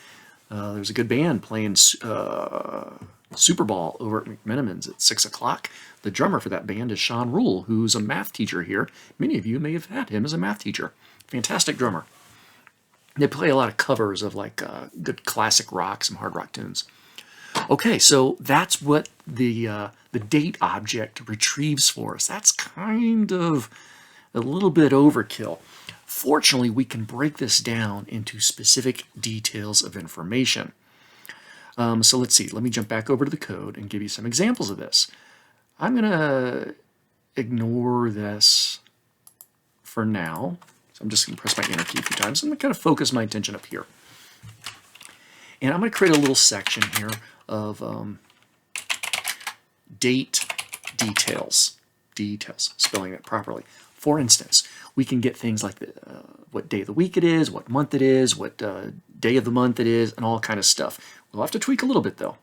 There's a good band playing Super Ball over at McMenamin's at 6 o'clock. The drummer for that band is Sean Rule, who's a math teacher here. Many of you may have had him as a math teacher. Fantastic drummer. They play a lot of covers of like good classic rock, some hard rock tunes. Okay, so that's what the date object retrieves for us. That's kind of a little bit overkill. Fortunately, we can break this down into specific details of information. So let's see. Let me jump back over to the code and give you some examples of this. I'm going to ignore this for now. So I'm just going to press my enter key a few times. I'm going to kind of focus my attention up here. And I'm going to create a little section here of date details. Details, spelling it properly. For instance, we can get things like what day of the week it is, what month it is, what day of the month it is, and all kind of stuff. We'll have to tweak a little bit though.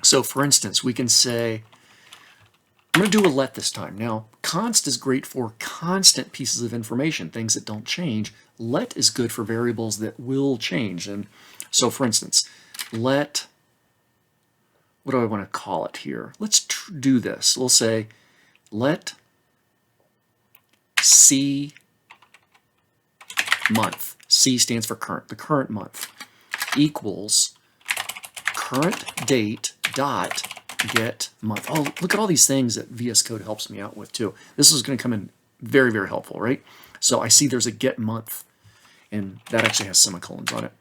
So for instance, we can say, I'm going to do a let this time. Now, const is great for constant pieces of information, things that don't change. Let is good for variables that will change. And so for instance, let, what do I want to call it here? Let's do this. We'll say let C month. C stands for current, the current month, equals current date dot get month. Oh, look at all these things that VS Code helps me out with too. This is going to come in very, very helpful, right? So I see there's a get month, and that actually has semicolons on it.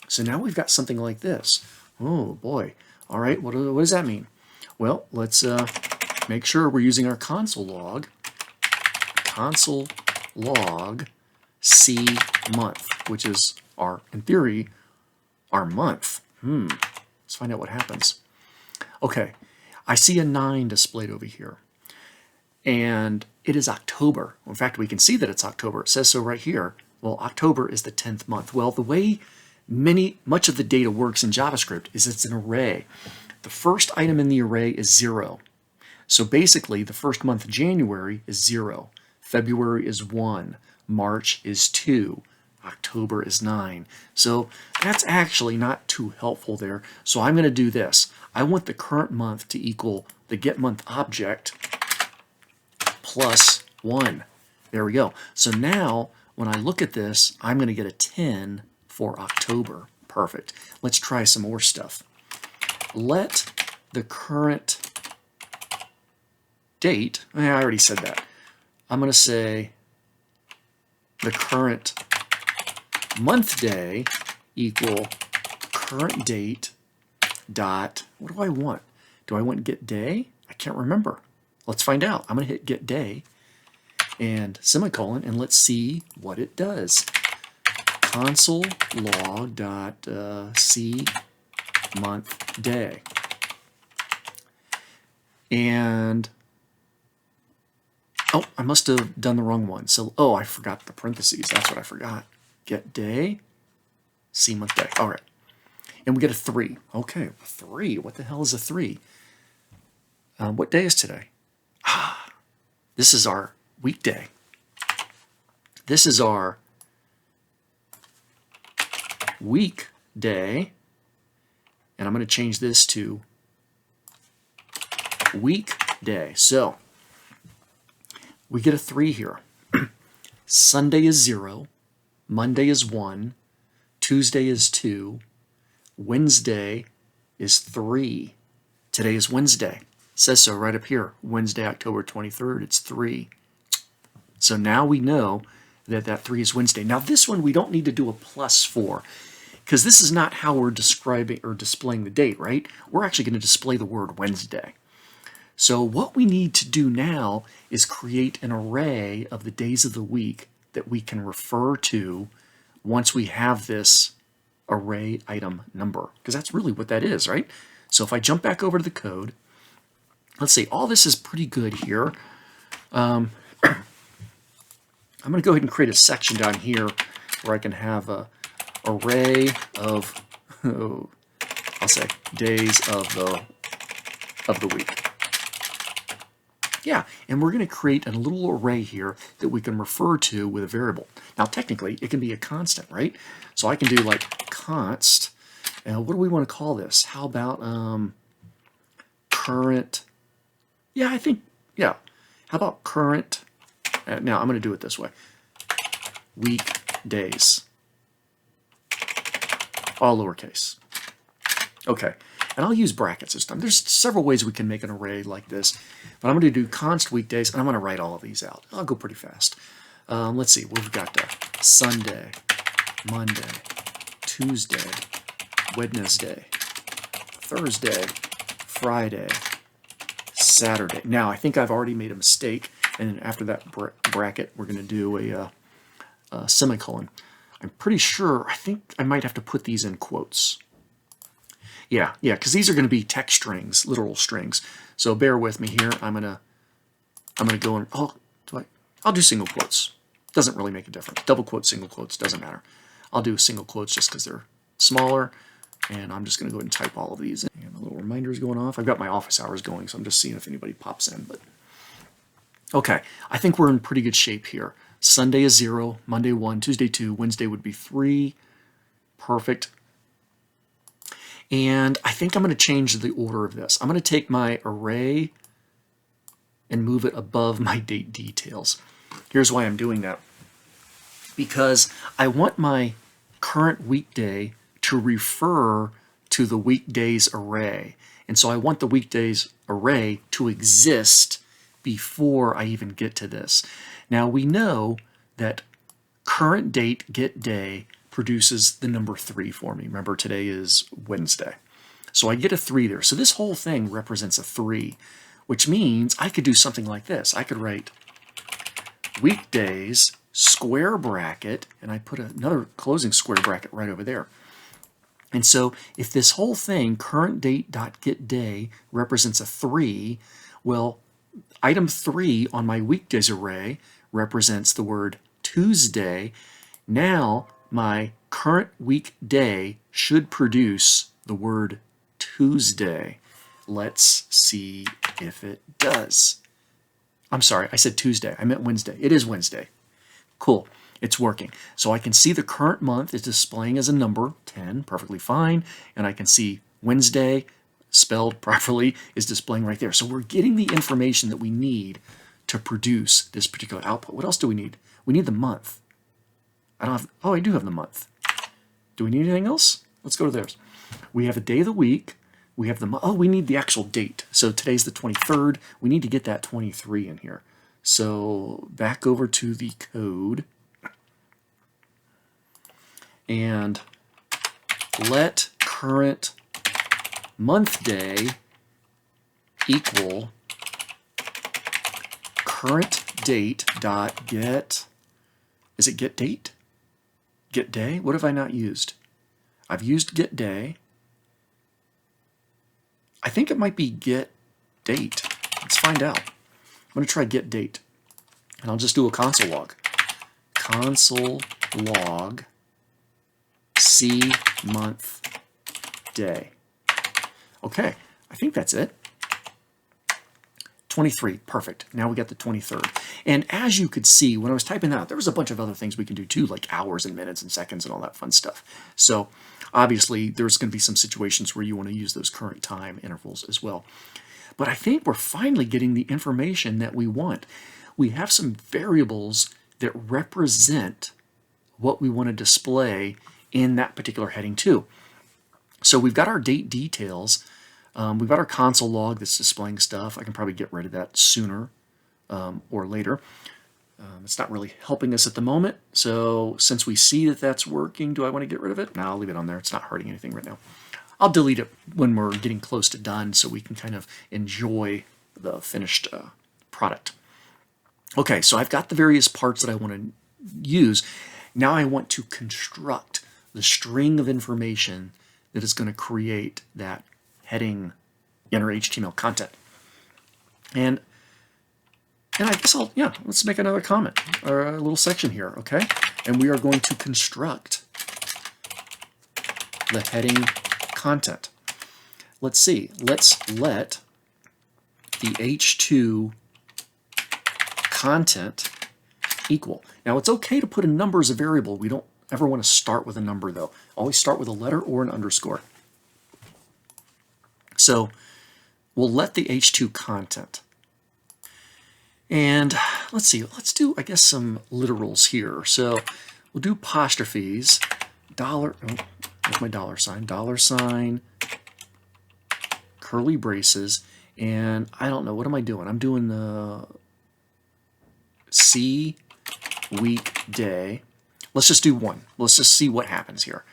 So now we've got something like this. Oh boy. All right, what does that mean? Well, let's make sure we're using our console log C month, which is our, in theory, our month. Let's find out what happens. Okay, I see a 9 displayed over here. And it is October. In fact, we can see that it's October. It says so right here. Well, October is the 10th month. Well, the way much of the data works in JavaScript is it's an array. The first item in the array is 0. So basically, the first month, January, is 0. February is 1. March is 2. October is 9. So that's actually not too helpful there. So I'm going to do this. I want the current month to equal the getMonth object plus 1. There we go. So now, when I look at this, I'm going to get a 10 for October. Perfect. Let's try some more stuff. Let the current date, I already said that. I'm going to say the current month day equal current date dot, what do I want? Do I want get day? I can't remember. Let's find out. I'm going to hit get day and semicolon, and let's see what it does. Console log dot see month day. And oh, I must have done the wrong one. So, oh, I forgot the parentheses. That's what I forgot. Get day, see month day. All right. And we get a 3. Okay, a 3. What the hell is a 3? What day is today? This is our weekday. This is our weekday. And I'm going to change this to weekday. So we get a 3 here. Sunday is 0. Monday is 1. Tuesday is 2. Wednesday is 3. Today is Wednesday. It says so right up here. Wednesday, October 23rd, it's 3. So now we know that that 3 is Wednesday. Now this one we don't need to do a plus for, because this is not how we're describing or displaying the date, right? We're actually going to display the word Wednesday. So what we need to do now is create an array of the days of the week that we can refer to once we have this array item number, because that's really what that is, right? So if I jump back over to the code, let's see, all this is pretty good here. I'm going to go ahead and create a section down here where I can have a array of, I'll say days of the week. Yeah, and we're going to create a little array here that we can refer to with a variable. Now, technically, it can be a constant, right? So I can do like const. What do we want to call this? How about current? Yeah, I think, yeah. How about current? Now, I'm going to do it this way. Weekdays. All lowercase. Okay. And I'll use brackets this time. There's several ways we can make an array like this. But I'm going to do const weekdays, and I'm going to write all of these out. I'll go pretty fast. Let's see. We've got Sunday, Monday, Tuesday, Wednesday, Thursday, Friday, Saturday. Now, I think I've already made a mistake. And after that bracket, we're going to do a semicolon. I'm pretty sure, I think I might have to put these in quotes. Yeah, because these are going to be text strings, literal strings. So bear with me here. I'm gonna go and I'll do single quotes. Doesn't really make a difference. Double quotes, single quotes, doesn't matter. I'll do single quotes just because they're smaller. And I'm just going to go ahead and type all of these in. And the little reminder is going off. I've got my office hours going, so I'm just seeing if anybody pops in. But okay, I think we're in pretty good shape here. Sunday is 0, Monday 1, Tuesday 2, Wednesday would be 3. Perfect. And I think I'm going to change the order of this. I'm going to take my array and move it above my date details. Here's why I'm doing that. Because I want my current weekday to refer to the weekdays array. And so I want the weekdays array to exist before I even get to this. Now we know that current date get day produces the number 3 for me. Remember, today is Wednesday. So I get a 3 there. So this whole thing represents a 3, which means I could do something like this. I could write weekdays, square bracket, and I put another closing square bracket right over there. And so if this whole thing, current date.getDay, represents a 3, well, item 3 on my weekdays array represents the word Tuesday. Now my current weekday should produce the word Tuesday. Let's see if it does. I'm sorry, I said Tuesday. I meant Wednesday. It is Wednesday. Cool. It's working. So I can see the current month is displaying as a number, 10, perfectly fine. And I can see Wednesday, spelled properly, is displaying right there. So we're getting the information that we need to produce this particular output. What else do we need? We need the month. I don't have, oh, I do have the month. Do we need anything else? Let's go to theirs. We have a day of the week. We have the, oh, we need the actual date. So today's the 23rd. We need to get that 23 in here. So back over to the code. And let current month day equal current date dot get, is it get date? Get day? What have I not used? I've used get day. I think it might be get date. Let's find out. I'm going to try get date. And I'll just do a console log. Console log C month day. Okay, I think that's it. 23, perfect. Now we got the 23rd. And as you could see, when I was typing that out, there was a bunch of other things we can do too, like hours and minutes and seconds and all that fun stuff. So obviously there's going to be some situations where you want to use those current time intervals as well. But I think we're finally getting the information that we want. We have some variables that represent what we want to display in that particular heading too. So we've got our date details. We've got our console log that's displaying stuff. I can probably get rid of that sooner or later. It's not really helping us at the moment. So since we see that that's working, do I want to get rid of it? No, I'll leave it on there. It's not hurting anything right now. I'll delete it when we're getting close to done so we can kind of enjoy the finished product. Okay, so I've got the various parts that I want to use. Now I want to construct the string of information that is going to create that heading inner HTML content. And I guess let's make another comment or a little section here, okay? And we are going to construct the heading content. Let's see. Let's let the H2 content equal. Now it's okay to put a number as a variable. We don't ever want to start with a number though. Always start with a letter or an underscore. So we'll let the H2 content. And let's see, let's do, I guess, some literals here. So we'll do apostrophes, dollar, oh, there's my dollar sign, curly braces, and I don't know, what am I doing? I'm doing the C weekday. Let's just do one. Let's just see what happens here.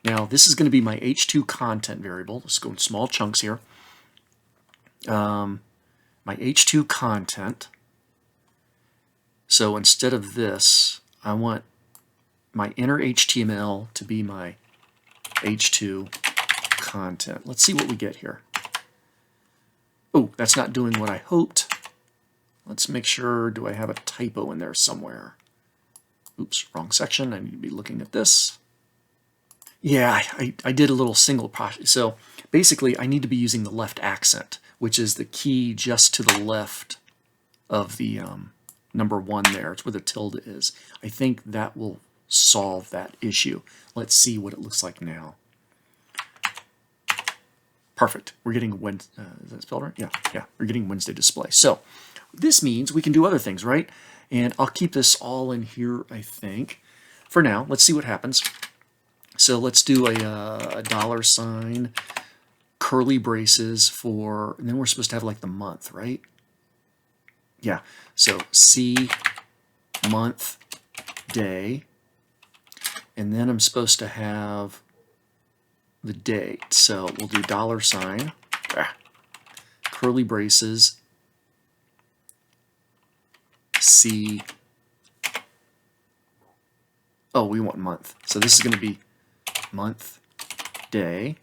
Now, this is going to be my H2 content variable. Let's go in small chunks here. My H2 content. So instead of this, I want my inner HTML to be my H2 content. Let's see what we get here. Oh, that's not doing what I hoped. Let's make sure, do I have a typo in there somewhere? Oops, wrong section. I need to be looking at this. Yeah, I did a little single process. So basically, I need to be using the left accent, which is the key just to the left of the number 1 there. It's where the tilde is. I think that will solve that issue. Let's see what it looks like now. Perfect. We're getting Wednesday. Is that spelled right? Yeah. We're getting Wednesday display. So this means we can do other things, right? And I'll keep this all in here, I think. For now, let's see what happens. So let's do a dollar sign, curly braces for, and then we're supposed to have like the month, right? Yeah. So C month day, and then I'm supposed to have the date. So we'll do dollar sign, curly braces, C. Oh, we want month. So this is going to be month day,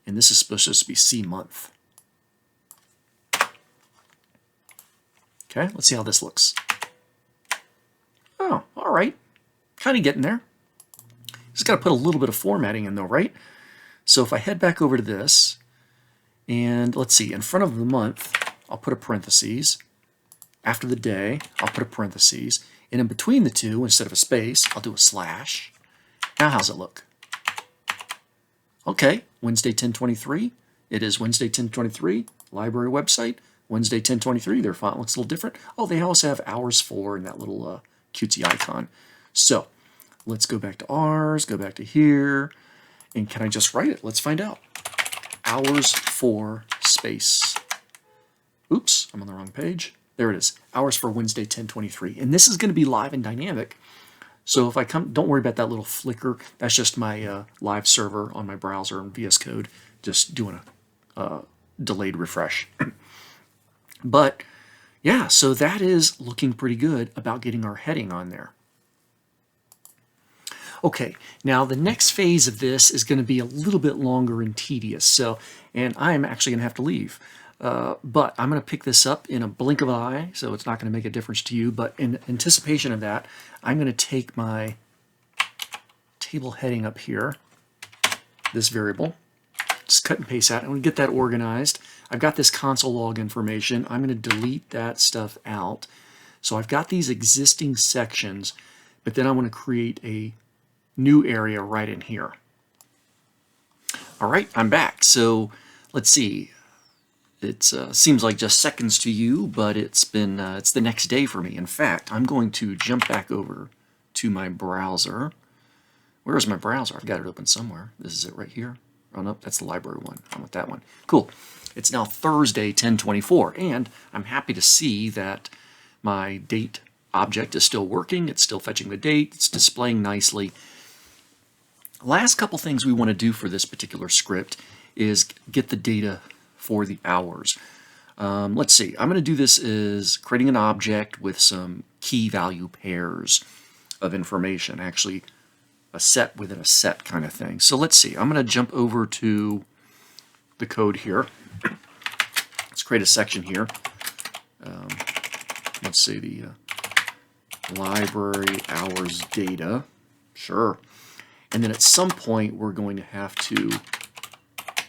and this is supposed to be C month. Okay, let's see how this looks. Oh, all right. Kind of getting there. Just got to put a little bit of formatting in though, right? So if I head back over to this, and let's see, in front of the month, I'll put a parentheses. After the day, I'll put a parentheses. And in between the two, instead of a space, I'll do a slash. Now how's it look? Okay, Wednesday 10/23. It is Wednesday 10/23, library website. Wednesday 10/23, their font looks a little different. Oh, they also have hours for and that little cutesy icon. So let's go back to ours, go back to here, and can I just write it? Let's find out. Hours for space. Oops, I'm on the wrong page. There it is, hours for Wednesday 10/23. And this is going to be live and dynamic. So if I come, don't worry about that little flicker. That's just my live server on my browser in VS Code, just doing a delayed refresh. But yeah, so that is looking pretty good about getting our heading on there. Okay, now the next phase of this is going to be a little bit longer and tedious. So, and I'm actually going to have to leave. But I'm going to pick this up in a blink of an eye, so it's not going to make a difference to you. But in anticipation of that, I'm going to take my table heading up here, this variable, just cut and paste that. I'm going to get that organized. I've got this console log information. I'm going to delete that stuff out. So I've got these existing sections, but then I want to create a new area right in here. All right, I'm back. So let's see. It seems like just seconds to you, but it's the next day for me. In fact, I'm going to jump back over to my browser. Where is my browser? I've got it open somewhere. This is it right here. Oh, no, that's the library one. I want that one. Cool. It's now Thursday, 10/24, and I'm happy to see that my date object is still working. It's still fetching the date. It's displaying nicely. Last couple things we want to do for this particular script is get the data for the hours. Let's see. I'm going to do this as creating an object with some key value pairs of information, actually a set within a set kind of thing. So let's see. I'm going to jump over to the code here. Let's create a section here. Let's say the library hours data. Sure. And then at some point, we're going to have to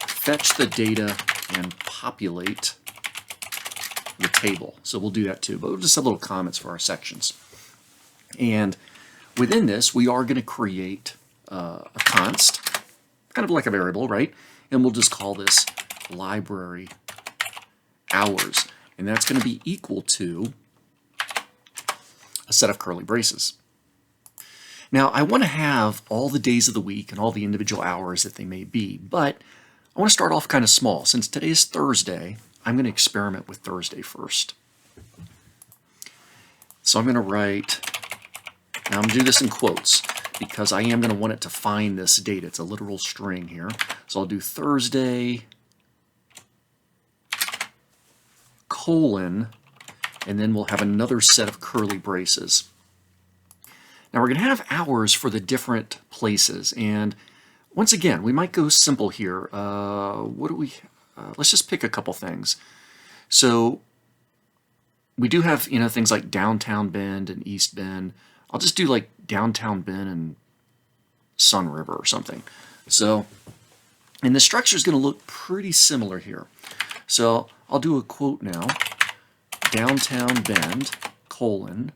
fetch the data and populate the table. So we'll do that too, but we'll just have little comments for our sections. And within this, we are going to create a const, kind of like a variable, right? And we'll just call this library hours. And that's going to be equal to a set of curly braces. Now, I want to have all the days of the week and all the individual hours that they may be, but I want to start off kind of small. Since today is Thursday, I'm going to experiment with Thursday first. So I'm going to write, now I'm going to do this in quotes because I am going to want it to find this data. It's a literal string here. So I'll do Thursday, colon, and then we'll have another set of curly braces. Now we're going to have hours for the different places, and once again, we might go simple here. What do we? Let's just pick a couple things. So we do have things like downtown Bend and East Bend. I'll just do like downtown Bend and Sun River or something. So, and the structure is going to look pretty similar here. So I'll do a quote now. Downtown Bend colon,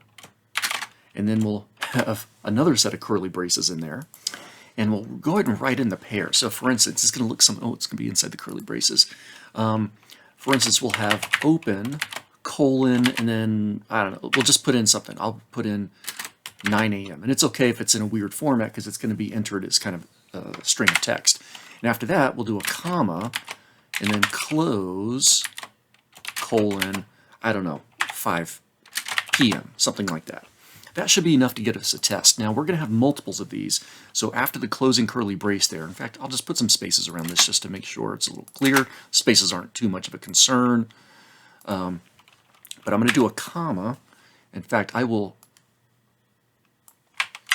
and then we'll have another set of curly braces in there, and we'll go ahead and write in the pair. So for instance, it's going to look it's going to be inside the curly braces. For instance, we'll have open colon, and then I don't know, we'll just put in something. I'll put in 9 a.m. and it's okay if it's in a weird format because it's going to be entered as kind of a string of text. And after that, we'll do a comma and then close colon, I don't know, 5 p.m., something like that. That should be enough to get us a test. Now, we're going to have multiples of these. So after the closing curly brace there, in fact, I'll just put some spaces around this just to make sure it's a little clear. Spaces aren't too much of a concern. But I'm going to do a comma. In fact, I will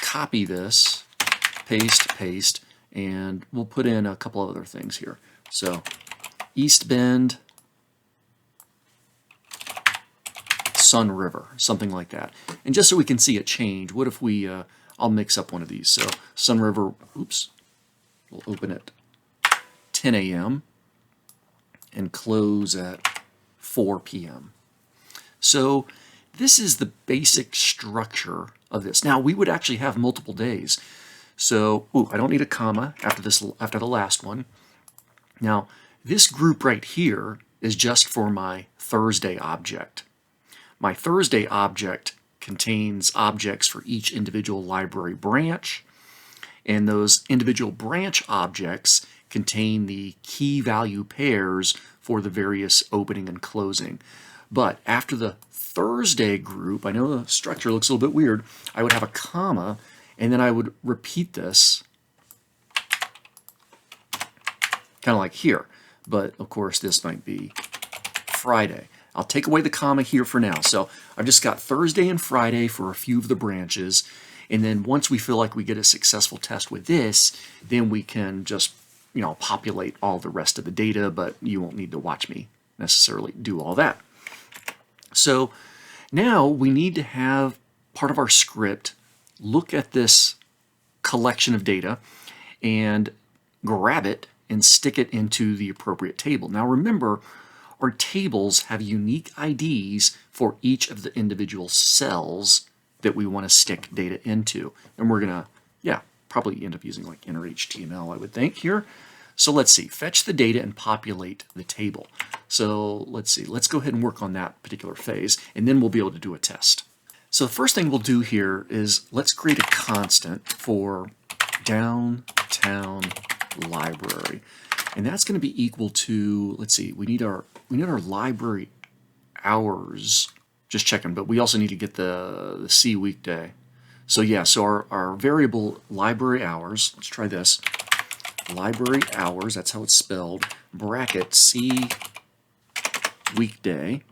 copy this, paste, and we'll put in a couple of other things here. So East Bend, Sun River, something like that. And just so we can see it change, what if we, I'll mix up one of these. So Sun River, oops, we'll open at 10 a.m. and close at 4 p.m. So this is the basic structure of this. Now we would actually have multiple days. So, I don't need a comma after the last one. Now, this group right here is just for my Thursday object. My Thursday object contains objects for each individual library branch, and those individual branch objects contain the key value pairs for the various opening and closing. But after the Thursday group, I know the structure looks a little bit weird, I would have a comma, and then I would repeat this kind of like here. But of course this might be Friday. I'll take away the comma here for now. So I've just got Thursday and Friday for a few of the branches. And then once we feel like we get a successful test with this, then we can just, populate all the rest of the data, but you won't need to watch me necessarily do all that. So now we need to have part of our script look at this collection of data and grab it and stick it into the appropriate table. Now remember, our tables have unique IDs for each of the individual cells that we want to stick data into. And we're going to, probably end up using like inner HTML, I would think here. So let's see, fetch the data and populate the table. So let's see, let's go ahead and work on that particular phase, and then we'll be able to do a test. So the first thing we'll do here is let's create a constant for downtown library. And that's going to be equal to, let's see, we need our library hours, just checking, but we also need to get the C weekday. So so our variable library hours, let's try this, library hours, that's how it's spelled, bracket C weekday.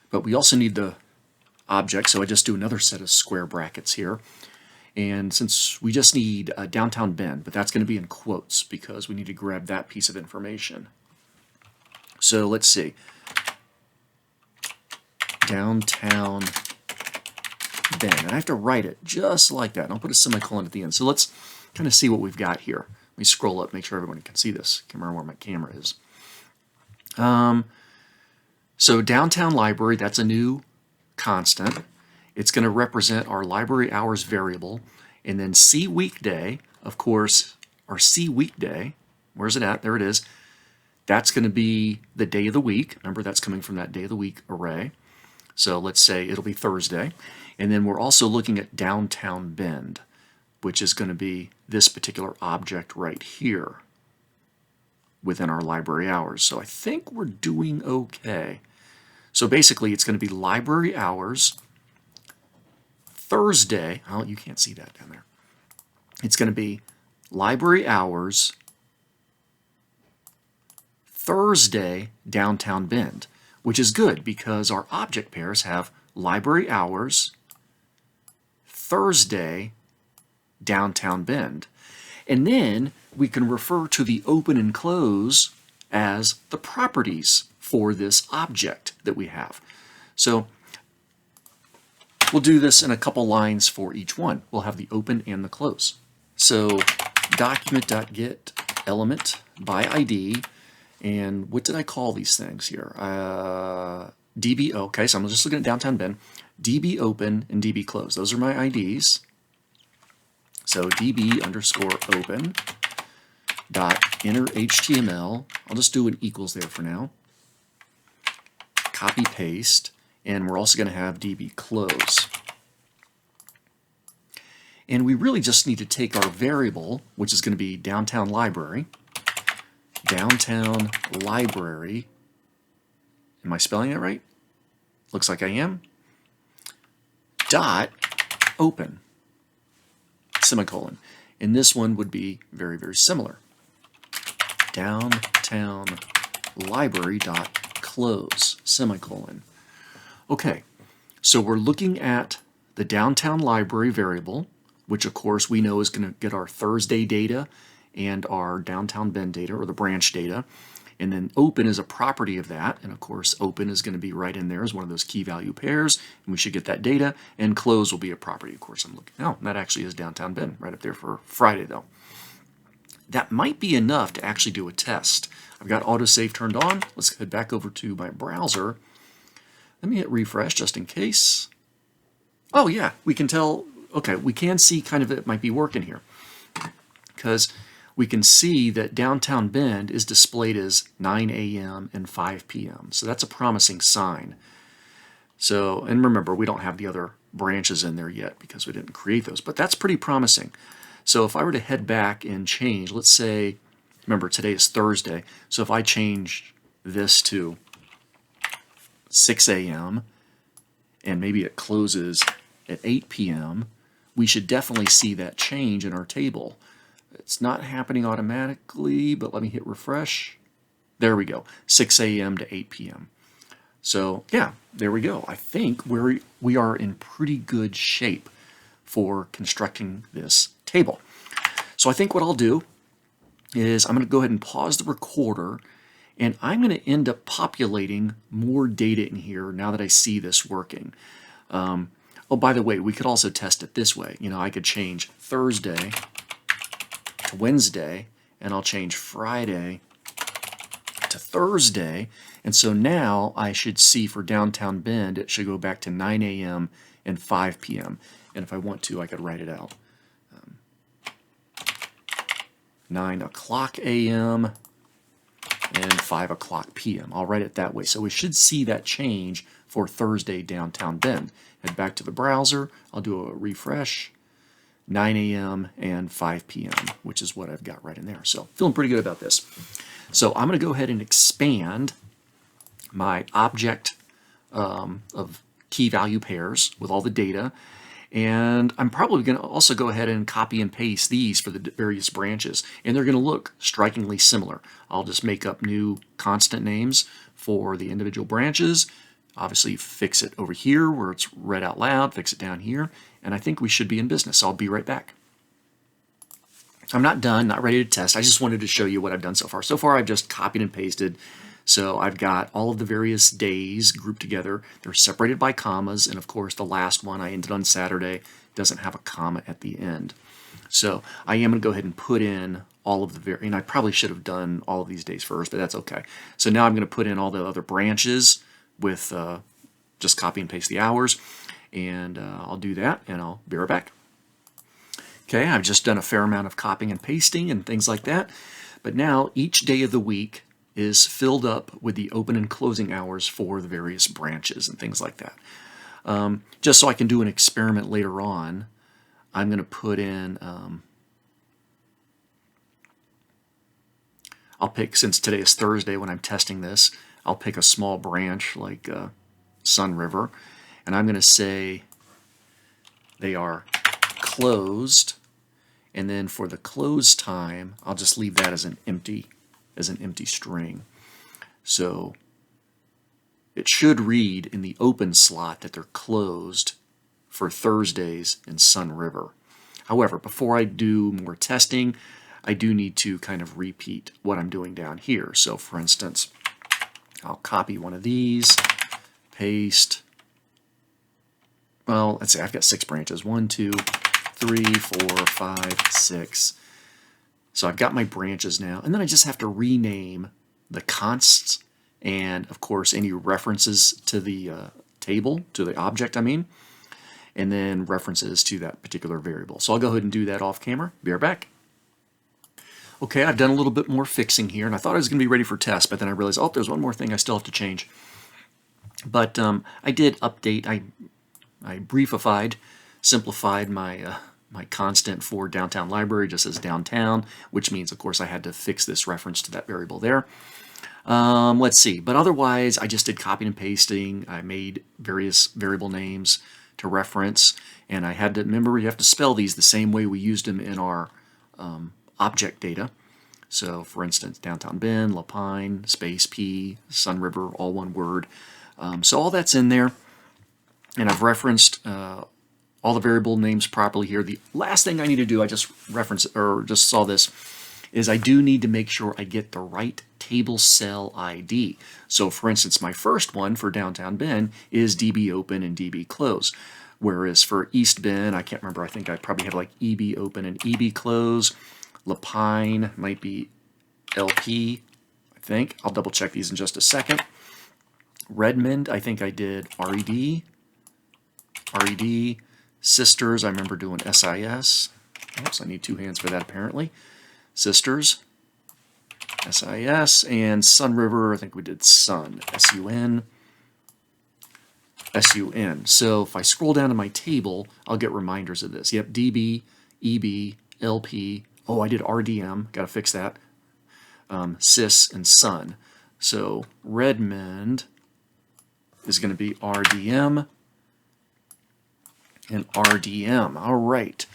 But we also need the object, so I just do another set of square brackets here. And since we just need downtown Bend, but that's going to be in quotes because we need to grab that piece of information. So let's see. Downtown Bend. And I have to write it just like that. And I'll put a semicolon at the end. So let's kind of see what we've got here. Let me scroll up, make sure everyone can see this. Can't remember where my camera is. So downtown library, that's a new constant. It's going to represent our library hours variable. And then C weekday, of course, our C weekday, where's it at? There it is. That's going to be the day of the week. Remember, that's coming from that day of the week array. So let's say it'll be Thursday. And then we're also looking at downtown Bend, which is going to be this particular object right here within our library hours. So I think we're doing okay. So basically, it's going to be library hours, Thursday, oh, you can't see that down there. It's going to be library hours, Thursday, downtown Bend, which is good because our object pairs have library hours, Thursday, downtown Bend. And then we can refer to the open and close as the properties for this object that we have. So we'll do this in a couple lines for each one. We'll have the open and the close. So document.get element by ID, and what did I call these things here? DB, okay, so I'm just looking at downtown Bend. DB open and DB close. Those are my IDs. So DB underscore open dot inner HTML. I'll just do an equals there for now. Copy paste, and we're also going to have DB close. And we really just need to take our variable, which is going to be downtown library. Downtown library. Am I spelling it right? Looks like I am. Dot open. Semicolon. And this one would be very, very similar. Downtown library dot close. Semicolon. Okay, so we're looking at the downtown library variable. which of course we know is going to get our Thursday data and our downtown Bend data, or the branch data. And then open is a property of that, and of course open is going to be right in there as one of those key value pairs, and we should get that data. And close will be a property. Of course, I'm looking. Oh, that actually is downtown Bend right up there for Friday, though. That might be enough to actually do a test. I've got autosave turned on. Let's head back over to my browser. Let me hit refresh just in case. Oh yeah, we can tell. Okay, we can see kind of it might be working here, because we can see that downtown Bend is displayed as 9 a.m. and 5 p.m. So that's a promising sign. So, and remember, we don't have the other branches in there yet because we didn't create those, but that's pretty promising. So if I were to head back and change, let's say, remember today is Thursday, so if I change this to 6 a.m. and maybe it closes at 8 p.m., we should definitely see that change in our table. It's not happening automatically, but let me hit refresh. There we go, 6 a.m. to 8 p.m. So yeah, there we go. I think we are in pretty good shape for constructing this table. So I think what I'll do is I'm going to go ahead and pause the recorder, and I'm going to end up populating more data in here now that I see this working. Oh, by the way, we could also test it this way. You know, I could change Thursday to Wednesday, and I'll change Friday to Thursday. And so now I should see for downtown Bend, it should go back to 9 a.m. and 5 p.m. And if I want to, I could write it out. 9 o'clock a.m. and 5 o'clock p.m. I'll write it that way. So we should see that change for Thursday downtown Bend. Head back to the browser. I'll do a refresh. 9 a.m. and 5 p.m., which is what I've got right in there. So feeling pretty good about this. So I'm going to go ahead and expand my object of key value pairs with all the data. And I'm probably going to also go ahead and copy and paste these for the various branches. And they're going to look strikingly similar. I'll just make up new constant names for the individual branches. Obviously fix it over here where it's read out loud, fix it down here, and I think we should be in business. I'll be right back. I'm not done, not ready to test. I just wanted to show you what I've done so far. So far I've just copied and pasted. So I've got all of the various days grouped together. They're separated by commas, and of course the last one I ended on Saturday doesn't have a comma at the end. So I am going to go ahead and put in all of the and I probably should have done all of these days first, but that's okay. So now I'm going to put in all the other branches with just copy and paste the hours, and I'll do that and I'll be right back. Okay, I've just done a fair amount of copying and pasting and things like that, but now each day of the week is filled up with the open and closing hours for the various branches and things like that. Just so I can do an experiment later on, I'm going to put in, I'll pick, since today is Thursday when I'm testing this, I'll pick a small branch like Sun River, and I'm going to say they are closed, and then for the close time, I'll just leave that as an empty string. So it should read in the open slot that they're closed for Thursdays in Sun River. However, before I do more testing, I do need to kind of repeat what I'm doing down here. So for instance, I'll copy one of these, paste. Well, let's see, I've got 6 branches. 1, 2, 3, 4, 5, 6. So I've got my branches now, and then I just have to rename the consts and, of course, any references to the table, to the object, I mean, and then references to that particular variable. So I'll go ahead and do that off camera. Be right back. Okay, I've done a little bit more fixing here, and I thought I was going to be ready for test, but then I realized, oh, there's one more thing I still have to change. But I did update, I briefified, simplified my my constant for downtown library just as downtown, which means, of course, I had to fix this reference to that variable there. Let's see, but otherwise, I just did copying and pasting. I made various variable names to reference, and I had to remember you have to spell these the same way we used them in our object data. So, for instance, downtown Bend, Lapine, space P, Sun River, all one word. So all that's in there, and I've referenced all the variable names properly here. The last thing I need to do, I just referenced or just saw this, is I do need to make sure I get the right table cell ID. So for instance, my first one for downtown Bend is DB open and DB close. Whereas for East Bend, I can't remember, I think I probably had like EB open and EB close. Lapine might be LP, I think. I'll double check these in just a second. Redmond, I think I did RED. Sisters, I remember doing SIS. Oops, I need two hands for that apparently. Sisters, SIS, and Sun River, I think we did Sun, SUN. So if I scroll down to my table, I'll get reminders of this. Yep, DB, EB, LP. Oh, I did RDM, got to fix that. Cis and Sun. So Redmond is going to be RDM and RDM. All right.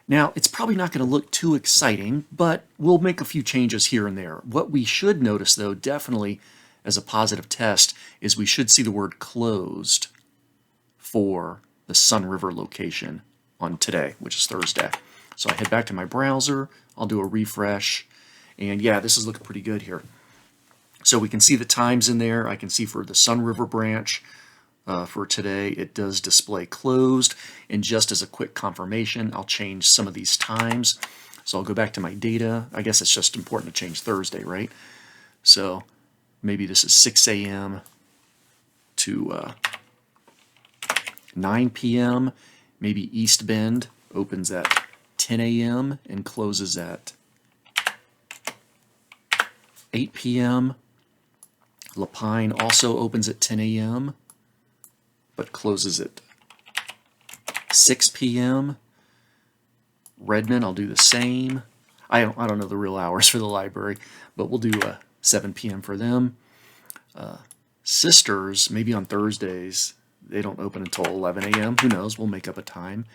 Now, it's probably not going to look too exciting, but we'll make a few changes here and there. What we should notice, though, definitely as a positive test, is we should see the word closed for the Sun River location on today, which is Thursday. So I head back to my browser, I'll do a refresh, and yeah, this is looking pretty good here. So we can see the times in there. I can see for the Sun River branch, for today, it does display closed. And just as a quick confirmation, I'll change some of these times. So I'll go back to my data. I guess it's just important to change Thursday, right? So maybe this is 6 a.m. to 9 p.m. Maybe East Bend opens at 10 a.m. and closes at 8 p.m. Lapine also opens at 10 a.m. but closes at 6 p.m. Redmond, I'll do the same. I don't know the real hours for the library, but we'll do 7 p.m. for them. Sisters, maybe on Thursdays, they don't open until 11 a.m. Who knows? We'll make up a time.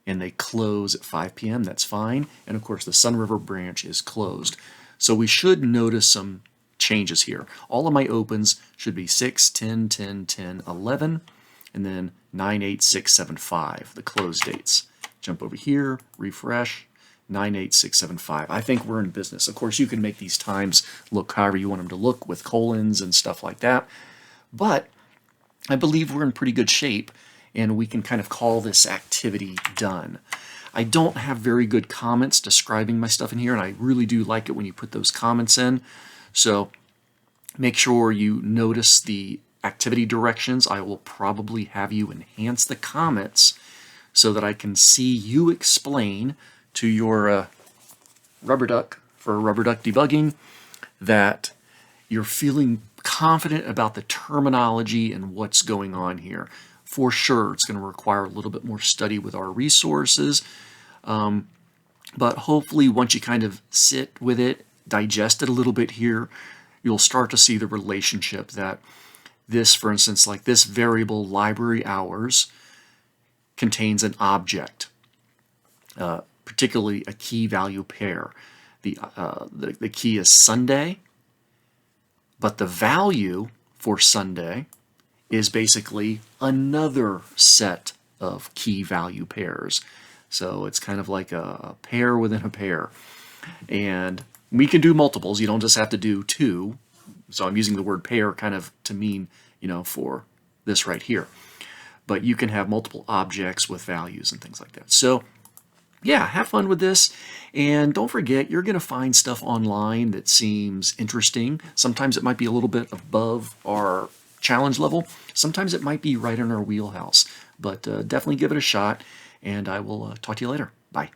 And they close at 5 p.m. That's fine. And of course, the Sun River branch is closed. So we should notice some changes here. All of my opens should be 6, 10, 10, 10, 11. And then 9, 8, 6, 7, 5, the close dates. Jump over here, refresh, 9, 8, 6, 7, 5. I think we're in business. Of course, you can make these times look however you want them to look with colons and stuff like that. But I believe we're in pretty good shape, and we can kind of call this activity done. I don't have very good comments describing my stuff in here, and I really do like it when you put those comments in. So make sure you notice the activity directions. I will probably have you enhance the comments so that I can see you explain to your rubber duck for rubber duck debugging that you're feeling confident about the terminology and what's going on here. For sure, it's going to require a little bit more study with our resources, but hopefully once you kind of sit with it, digest it a little bit here, you'll start to see the relationship that this, for instance, like this variable library hours contains an object, particularly a key value pair. The key is Sunday, but the value for Sunday is basically another set of key value pairs. So it's kind of like a pair within a pair. And we can do multiples. You don't just have to do two. So I'm using the word pair kind of to mean, for this right here. But you can have multiple objects with values and things like that. So yeah, have fun with this. And don't forget, you're going to find stuff online that seems interesting. Sometimes it might be a little bit above our challenge level. Sometimes it might be right in our wheelhouse. But definitely give it a shot. And I will talk to you later. Bye.